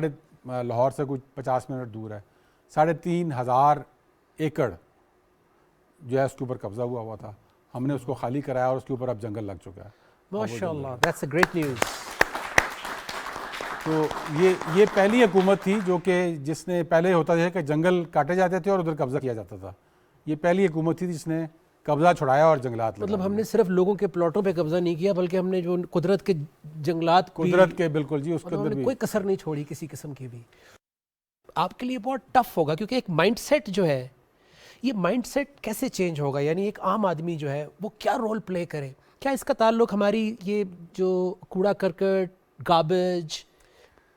لاہور سے کچھ 50 منٹ دور ہے, 3,500 ایکڑ جو ہے اس کے اوپر قبضہ ہوا تھا. ہم نے اس کو خالی کرایا اور اس کے اوپر اب جنگل لگ چکا ہے. ماشاءاللہ, دیٹس اے گریٹ نیوز. تو یہ پہلی حکومت تھی جو کہ جس نے, پہلے ہوتا تھا کہ جنگل کاٹے جاتے تھے اور ادھر قبضہ کیا جاتا تھا, یہ پہلی حکومت تھی جس نے قبضہ چھڑایا اور جنگلات لگا. مطلب ہم نے صرف لوگوں کے پلاٹوں پہ قبضہ نہیں کیا, بلکہ ہم نے جو قدرت کے جنگلات, قدرت کے بالکل جی, اس کے اندر بھی کوئی کسر نہیں چھوڑی کسی قسم کی بھی. آپ کے لیے بہت ٹف ہوگا, کیونکہ ایک مائنڈ سیٹ جو ہے, یہ مائنڈ سیٹ کیسے چینج ہوگا, یعنی ایک عام آدمی جو ہے وہ کیا رول پلے کرے؟ کیا اس کا تعلق ہماری یہ جو کوڑا کرکٹ, گاربیج,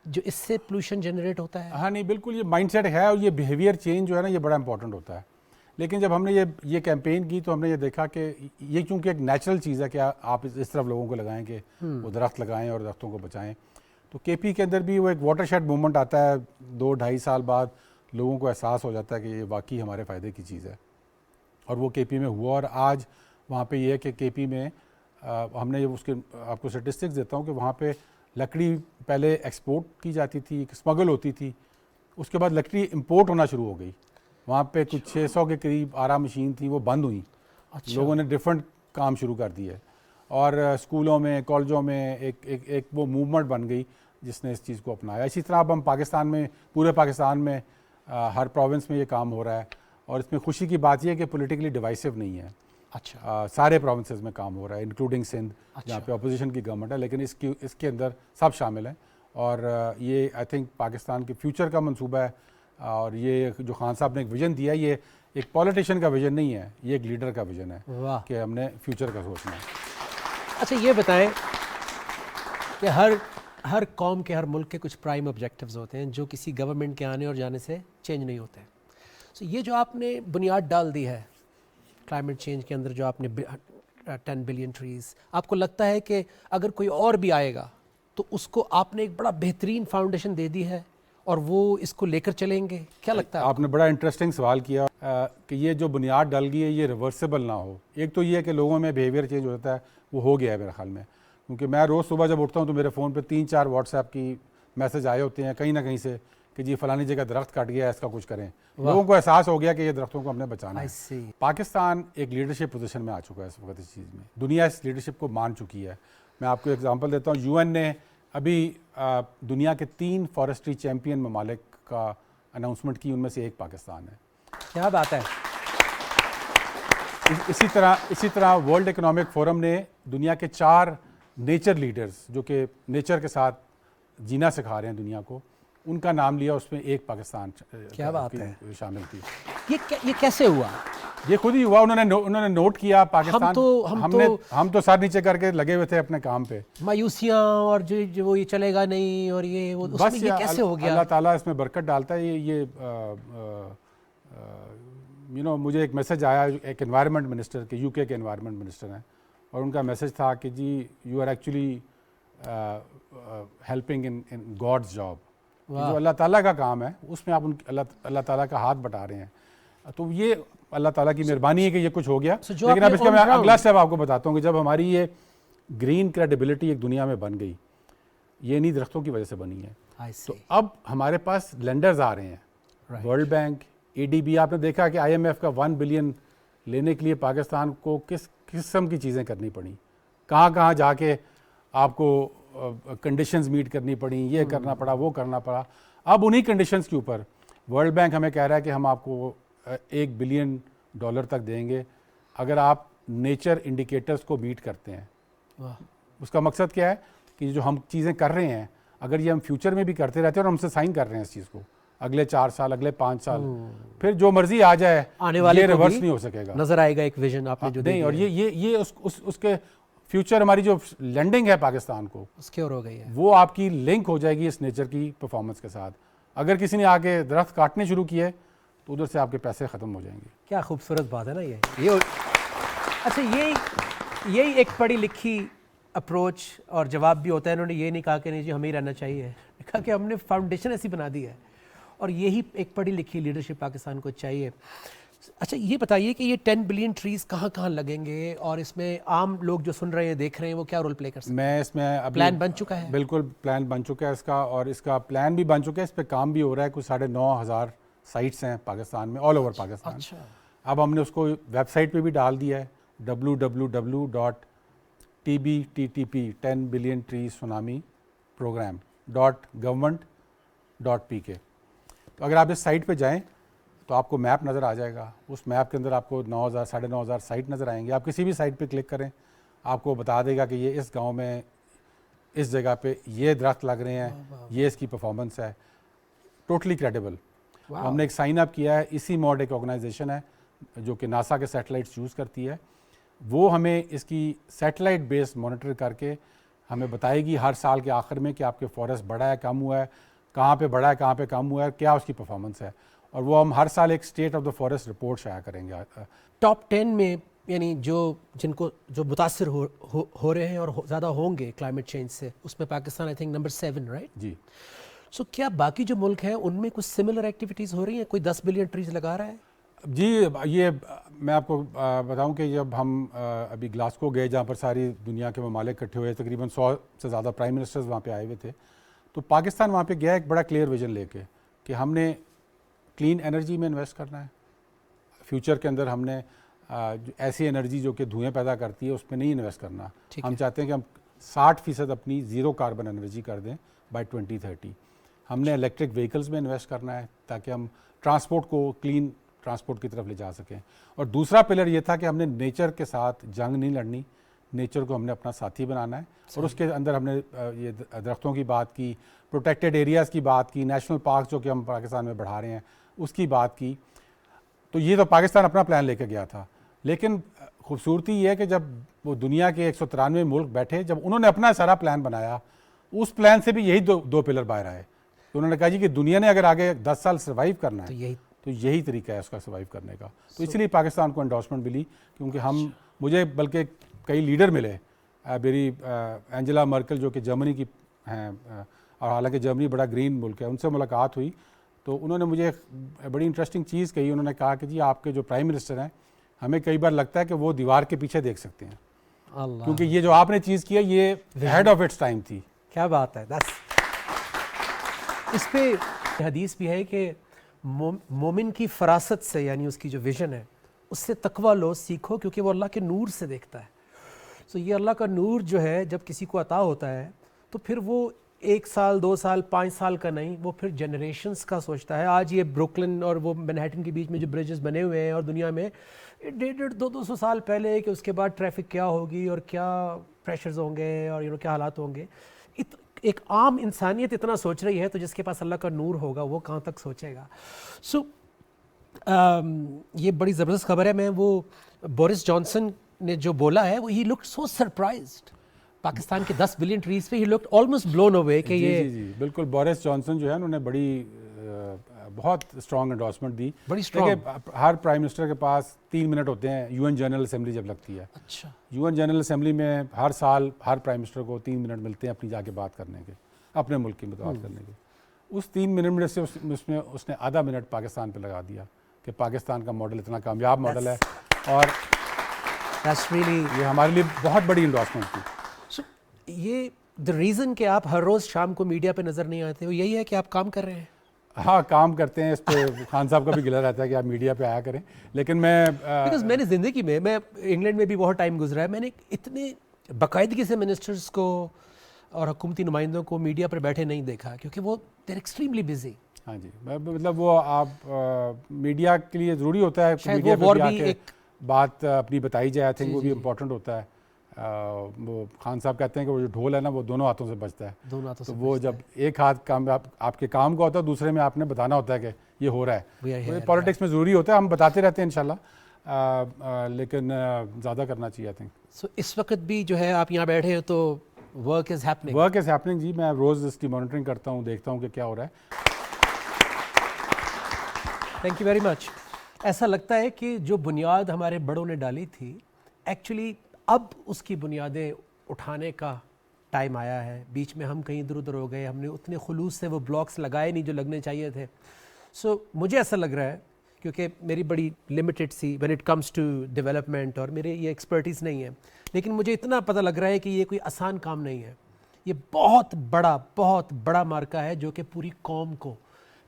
جو اس سے پولوشن جنریٹ ہوتا ہے؟ ہاں نہیں, بالکل یہ مائنڈ سیٹ ہے, اور یہ بیہیویئر چینج جو ہے نا یہ بڑا امپورٹنٹ ہوتا ہے. لیکن جب ہم نے یہ کیمپین کی تو ہم نے یہ دیکھا کہ یہ چونکہ ایک نیچرل چیز ہے کہ آپ اس طرف لوگوں کو لگائیں کہ وہ درخت لگائیں اور درختوں کو بچائیں. تو کے پی کے اندر بھی وہ ایک واٹر شیڈ موومنٹ آتا ہے, 2-2.5 سال بعد لوگوں کو احساس ہو جاتا ہے کہ یہ واقعی ہمارے فائدے کی چیز ہے, اور وہ کے پی میں ہوا. اور آج وہاں پہ یہ ہے کہ کے پی میں ہم نے اس کے آپ کو اسٹیٹسٹکس دیتا ہوں کہ وہاں پہ لکڑی پہلے ایکسپورٹ کی جاتی تھی, اسمگل ہوتی تھی, اس کے بعد لکڑی امپورٹ ہونا شروع ہو گئی. وہاں پہ کچھ 600 کے قریب آرا مشین تھی, وہ بند ہوئیں. لوگوں نے ڈفرینٹ کام شروع کر دیے, اور اسکولوں میں, کالجوں میں ایک وہ موومنٹ بن گئی جس نے اس چیز کو اپنایا. اسی طرح اب ہم پاکستان میں, پورے پاکستان میں ہر پروونس میں یہ کام ہو رہا ہے, اور اس میں خوشی کی بات یہ ہے کہ پولیٹیکلی ڈیوائسو نہیں ہے. اچھا, سارے پروونسز میں کام ہو رہا ہے, انکلوڈنگ سندھ جہاں پہ اپوزیشن کی گورنمنٹ ہے, لیکن اس کے اندر سب شامل ہیں. اور یہ آئی تھنک پاکستان کے فیوچر کا منصوبہ ہے, اور یہ جو خان صاحب نے ایک ویژن دیا ہے, یہ ایک پولیٹیشین کا ویژن نہیں ہے, یہ ایک لیڈر کا ویژن ہے کہ ہم نے فیوچر کا سوچنا ہے. اچھا یہ بتائیں کہ ہر قوم کے, ہر ملک کے کچھ پرائم آبجیکٹیوز ہوتے ہیں جو کسی گورنمنٹ کے آنے اور جانے سے چینج نہیں ہوتے. سو یہ جو آپ نے بنیاد ڈال دی ہے کلائمیٹ چینج کے اندر, جو آپ نے 10 بلین ٹریز, آپ کو لگتا ہے کہ اگر کوئی اور بھی آئے گا تو اس کو آپ نے ایک بڑا بہترین فاؤنڈیشن دے دی ہے اور وہ اس کو لے کر چلیں گے؟ کیا لگتا ہے آپ نے بڑا انٹرسٹنگ سوال کیا کہ یہ جو بنیاد ڈل گئی ہے یہ ریورسیبل نہ ہو. ایک تو یہ ہے کہ لوگوں میں بیہیویئر چینج ہو جاتا ہے, وہ ہو گیا ہے میرے خیال میں, کیونکہ میں روز صبح جب اٹھتا ہوں تو میرے فون پہ 3-4 واٹس ایپ کی میسج آئے ہوتے ہیں کہیں نہ کہیں سے کہ جی فلانی جگہ درخت کٹ گیا ہے, اس کا کچھ کریں. لوگوں کو احساس ہو گیا کہ یہ درختوں کو ہم نے بچانا ہے. پاکستان ایک لیڈرشپ پوزیشن میں آ چکا ہے اس وقت, اس چیز میں دنیا اس لیڈرشپ کو مان چکی ہے. میں آپ کو ایگزامپل دیتا ہوں, UN نے ابھی دنیا کے 3 فارسٹری چیمپئن ممالک کا اناؤنسمنٹ کی, ان میں سے ایک پاکستان ہے. کیا بات ہے. اسی طرح ورلڈ اکنامک فورم نے دنیا کے 4 نیچر لیڈرز جو کہ نیچر کے ساتھ جینا سکھا رہے ہیں دنیا کو, ان کا نام لیا, اس میں ایک پاکستان کیا بات ہے شامل تھی. یہ کیسے ہوا؟ یہ خود ہی ہوا, انہوں نے نوٹ کیا پاکستان. ہم تو سر نیچے کر کے لگے ہوئے تھے اپنے کام پہ, مایوسیاں اور جو وہ یہ چلے گا نہیں, اور یہ وہ, بس یہ کیسے ہو گیا؟ اللہ تعالیٰ اس میں برکت ڈالتا ہے. یہ مجھے ایک میسج آیا ایک انوائرمنٹ منسٹر کے, UK کے انوائرمنٹ منسٹر ہیں, اور ان کا میسج تھا کہ جی you are actually helping in God's job. جو اللہ تعالیٰ کا کام ہے اس میں آپ اللہ تعالیٰ کا ہاتھ بٹا رہے ہیں. تو یہ اللہ تعالیٰ کی مہربانی ہے کہ یہ کچھ ہو گیا. لیکن اب اس کا میں اگلا اسٹیپ آپ کو بتاتا ہوں کہ جب ہماری یہ گرین کریڈیبلٹی ایک دنیا میں بن گئی, یہ نہیں درختوں کی وجہ سے بنی ہے, تو اب ہمارے پاس لینڈرز آ رہے ہیں, ورلڈ بینک, ADB. آپ نے دیکھا کہ IMF کا 1 بلین لینے کے لیے پاکستان کو کس قسم کی چیزیں کرنی پڑیں, کہاں جا کے آپ کو کنڈیشنز میٹ کرنی پڑیں, یہ کرنا پڑا, وہ کرنا پڑا. اب انہی کنڈیشنز کے اوپر ورلڈ بینک ہمیں کہہ رہا ہے کہ ہم آپ کو $1 بلین تک دیں گے اگر آپ نیچر انڈیکیٹرز کو میٹ کرتے ہیں. اس کا مقصد کیا ہے کہ جو ہم چیزیں کر رہے ہیں اگر یہ ہم فیوچر میں بھی کرتے رہتے ہیں اور ہم سے سائن کر رہے ہیں اس چیز کو اگلے 4 سال اگلے 5 سال پھر جو مرضی آ جائے آنے والے یہ ریورس نہیں ہو سکے گا. نظر آئے گا ایک ویژن آپ نے جو نہیں, اور یہ اس کے فیوچر ہماری جو لینڈنگ ہے پاکستان کو سکیور ہو گئی ہے, وہ آپ کی لنک ہو جائے گی اس نیچر کی پرفارمنس کے ساتھ. اگر کسی نے آگے درخت کاٹنے شروع کیے تو ادھر سے آپ کے پیسے ختم ہو جائیں گے. کیا خوبصورت بات ہے نا یہ. اچھا یہی ایک پڑھی لکھی اپروچ اور جواب بھی ہوتا ہے. انہوں نے یہ نہیں کہا کہ نہیں جی ہمیں ہی رہنا چاہیے, کہا کہ ہم نے فاؤنڈیشن ایسی بنا دی ہے, اور یہی ایک پڑھی لکھی لیڈرشپ پاکستان کو چاہیے. اچھا یہ بتائیے کہ یہ 10 بلین ٹریز کہاں کہاں لگیں گے, اور اس میں عام لوگ جو سن رہے ہیں دیکھ رہے ہیں وہ کیا رول پلے کر سکتے ہیں؟ میں اس میں پلان بن چکا ہے؟ بالکل پلان بن چکا ہے اس کا, اور اس کا پلان بھی بن چکا ہے, اس پہ کام بھی ہو رہا ہے. کچھ 9,500 سائٹس ہیں پاکستان میں, آل اوور پاکستان. اچھا, اب ہم نے اس کو ویب سائٹ پہ بھی ڈال دیا ہے www.tbttp 10 billion trees tsunami program.government.pk. تو اگر آپ اس سائٹ پہ جائیں تو آپ کو میپ نظر آ جائے گا. اس میپ کے اندر آپ کو 9,000 9,500 سائٹ نظر آئیں گے. آپ کسی بھی سائٹ پہ کلک کریں آپ کو بتا دے گا کہ یہ اس گاؤں میں اس جگہ پہ یہ درخت لگ رہے ہیں, یہ اس کی پرفارمنس ہے. Totally credible. ہم نے ایک سائن اپ کیا ہے, اسی موڈ ایک آرگنائزیشن ہے جو کہ ناسا کے سیٹلائٹس یوز کرتی ہے, وہ ہمیں اس کی سیٹلائٹ بیس مانیٹر کر کے ہمیں بتائے گی ہر سال کے آخر میں کہ آپ کے فارسٹ بڑھا ہے کم ہوا ہے, کہاں پہ بڑھا ہے کہاں پہ کم ہوا ہے, کیا اس کی پرفارمنس ہے. اور وہ ہم ہر سال ایک state of the forest report شائع کریں گے. ٹاپ 10 میں یعنی جن کو جو متاثر ہو رہے ہیں اور زیادہ ہوں گے کلائمیٹ چینج سے, اس میں Pakistan I think number 7 right? جی. سو کیا باقی جو ملک ہیں ان میں کچھ سملر ایکٹیویٹیز ہو رہی ہیں؟ کوئی 10 بلین ٹریز لگا رہا ہے؟ جی, یہ میں آپ کو بتاؤں کہ جب ہم ابھی گلاسکو گئے جہاں پر ساری دنیا کے ممالک اکٹھے ہوئے, تقریباً 100 سے زیادہ پرائم منسٹرز وہاں پہ آئے ہوئے تھے, تو پاکستان وہاں پہ گیا ایک بڑا کلیئر ویژن لے کے کہ ہم نے کلین انرجی میں انویسٹ کرنا ہے. فیوچر کے اندر ہم نے ایسی انرجی جو کہ دھوئیں پیدا کرتی ہے اس پہ نہیں انویسٹ کرنا. ہم چاہتے ہیں کہ ہم 60% اپنی زیرو کاربن انرجی کر دیں بائی 2030. ہم نے الیکٹرک وہیکلز میں انویسٹ کرنا ہے تاکہ ہم ٹرانسپورٹ کو کلین ٹرانسپورٹ کی طرف لے جا سکیں. اور دوسرا پلر یہ تھا کہ ہم نے نیچر کے ساتھ جنگ نہیں لڑنی, نیچر کو ہم نے اپنا ساتھی بنانا ہے. اور اس کے اندر ہم نے یہ درختوں کی بات کی, پروٹیکٹڈ ایریاز کی بات کی, نیشنل پارک جو کہ ہم پاکستان میں بڑھا رہے ہیں اس کی بات کی. تو یہ تو پاکستان اپنا پلان لے کے گیا تھا, لیکن خوبصورتی یہ ہے کہ جب وہ دنیا کے 193 ملک بیٹھے, جب انہوں نے اپنا سارا پلان بنایا, اس پلان سے بھی یہی دو پلر باہر آئے. تو انہوں نے کہا جی کہ دنیا نے اگر آگے 10 سال سروائیو کرنا ہے تو یہی طریقہ ہے اس کا سروائیو کرنے کا. تو اس لیے پاکستان کو انڈورسمنٹ ملی, کیونکہ مجھے بلکہ کئی لیڈر ملے, میری اینجلا مرکل جو کہ جرمنی کی ہیں, اور حالانکہ جرمنی بڑا گرین ملک ہے, ان سے ملاقات ہوئی تو انہوں نے مجھے بڑی انٹرسٹنگ چیز کہی. انہوں نے کہا کہ جی آپ کے جو پرائم منسٹر ہیں ہمیں کئی بار لگتا ہے کہ وہ دیوار کے پیچھے دیکھ سکتے ہیں, کیونکہ یہ جو آپ نے چیز کی ہے یہ ہیڈ آف اٹس ٹائم تھی. کیا بات ہے. اس پہ حدیث بھی ہے کہ مومن کی فراست سے, یعنی اس کی جو ویژن ہے اس سے تقویٰ لو, سیکھو, کیونکہ وہ اللہ کے نور سے دیکھتا ہے. سو یہ اللہ کا نور جو ہے جب کسی کو عطا ہوتا ہے تو پھر وہ 1 سال 2 سال 5 سال کا نہیں, وہ پھر جنریشنز کا سوچتا ہے. آج یہ بروکلن اور وہ مینہٹن کے بیچ میں جو برجز بنے ہوئے ہیں اور دنیا میں 150-200 سال پہلے کہ اس کے بعد ٹریفک کیا ہوگی اور کیا پریشرز ہوں گے اور کیا حالات ہوں گے, ایک عام انسانیت اتنا سوچ رہی ہے, تو جس کے پاس اللہ کا نور ہوگا وہ کہاں تک سوچے گا. سو یہ بڑی زبردست خبر ہے. میں وہ بورس جانسن نے جو بولا ہے وہ ہی لکڈ سو سرپرائزڈ پاکستان کے 10 بلین ٹریز پہ, ہی لکڈ آلموسٹ بلون اوے کہ یہ جی بالکل. بورس جانسن جو ہے انہوں نے بہت اسٹرانگ انڈورسمنٹ دی. بڑی اسٹرانگ. ہر پرائم منسٹر کے پاس 3 منٹ ہوتے ہیں UN جنرل اسمبلی جب لگتی ہے. اچھا. UN جنرل اسمبلی میں ہر سال ہر پرائم منسٹر کو 3 منٹ ملتے ہیں اپنی جا کے بات کرنے کے, اپنے ملک کی بات کرنے کے. اس 3 منٹ میں سے اس نے آدھا منٹ پاکستان پہ لگا دیا کہ پاکستان کا ماڈل اتنا کامیاب ماڈل ہے, اور یہ ہمارے لیے بہت بڑی انڈورسمنٹ تھی. یہ the reason کہ آپ ہر روز شام کو میڈیا پہ نظر نہیں آتے وہ یہی ہے کہ آپ کام کر رہے ہیں؟ ہاں کام کرتے ہیں. اس پہ خان صاحب کا بھی گلہ رہتا ہے کہ آپ میڈیا پہ آیا کریں, لیکن میں نے زندگی میں انگلینڈ میں بھی بہت ٹائم گزرا ہے, میں نے اتنے باقاعدگی سے منسٹرز کو اور حکومتی نمائندوں کو میڈیا پر بیٹھے نہیں دیکھا, کیونکہ وہ they're extremely busy. ہاں جی مطلب وہ آپ میڈیا کے لیے ضروری ہوتا ہے شاید میڈیا وہ پہ war بھی بھی آ کے ایک بات اپنی بتائی جائے. آئی تھنک وہ بھی امپورٹنٹ ہوتا ہے. وہ خان صاحب کہتے ہیں کہ وہ جو ڈھول ہے نا وہ دونوں ہاتھوں سے بجتا ہے. دونوں ہاتھوں سے تو وہ جب ایک ہاتھ کام آپ کے کام کا ہوتا ہے, دوسرے میں آپ نے بتانا ہوتا ہے کہ یہ ہو رہا ہے. پالیٹکس میں ضروری ہوتا ہے, ہم بتاتے رہتے ہیں انشاءاللہ, لیکن زیادہ کرنا چاہیے آئی تھنک. سو اس وقت بھی جو ہے آپ یہاں بیٹھے ہیں تو work is happening. Work is happening جی. میں روز اس کی مانیٹرنگ کرتا ہوں, دیکھتا ہوں کہ کیا ہو رہا ہے. Thank you very much. ایسا لگتا ہے کہ جو بنیاد ہمارے بڑوں نے ڈالی تھی ایکچولی اب اس کی بنیادیں اٹھانے کا ٹائم آیا ہے. بیچ میں ہم کہیں ادھر ادھر ہو گئے, ہم نے اتنے خلوص سے وہ بلاکس لگائے نہیں جو لگنے چاہیے تھے. سو مجھے ایسا لگ رہا ہے کیونکہ میری بڑی لمیٹڈ سی when it comes to development, اور میرے یہ ایکسپرٹیز نہیں ہے, لیکن مجھے اتنا پتہ لگ رہا ہے کہ یہ کوئی آسان کام نہیں ہے. یہ بہت بڑا مارکہ ہے جو کہ پوری قوم کو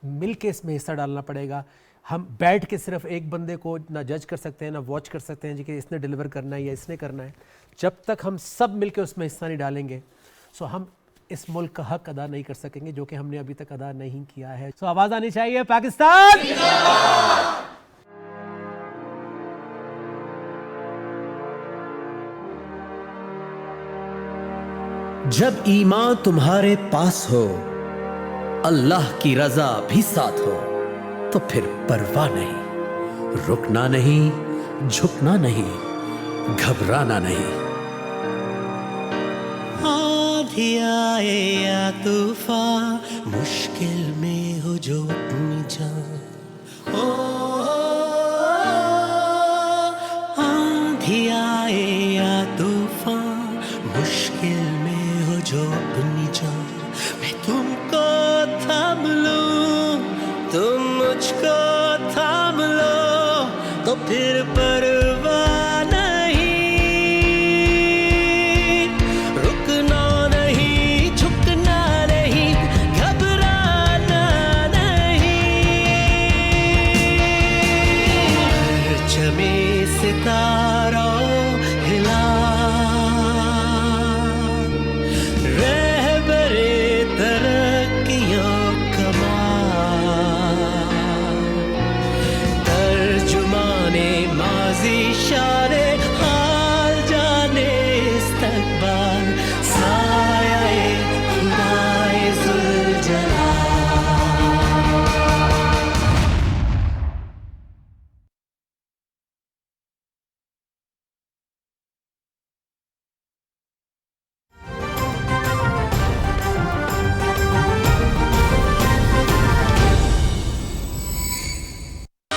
مل کے اس میں حصہ ڈالنا پڑے گا. ہم بیٹھ کے صرف ایک بندے کو نہ جج کر سکتے ہیں نہ واچ کر سکتے ہیں جی کہ اس نے ڈیلیور کرنا ہے یا اس نے کرنا ہے. جب تک ہم سب مل کے اس میں حصہ نہیں ڈالیں گے سو ہم اس ملک کا حق ادا نہیں کر سکیں گے جو کہ ہم نے ابھی تک ادا نہیں کیا ہے. سو آواز آنی چاہیے پاکستان. جب ایمان تمہارے پاس ہو, اللہ کی رضا بھی ساتھ ہو, تو پھر پرواہ نہیں, رکنا نہیں, جھکنا نہیں, گھبرانا نہیں. آندھی آئے یا طوفان, مشکل میں ہو جو اپنی جان, آندھی آئے یا طوفان, مشکل میں ہو جو اپنی جان, میں تم کو تھام لوں, تم مجھ کو تھام لو, تو پھر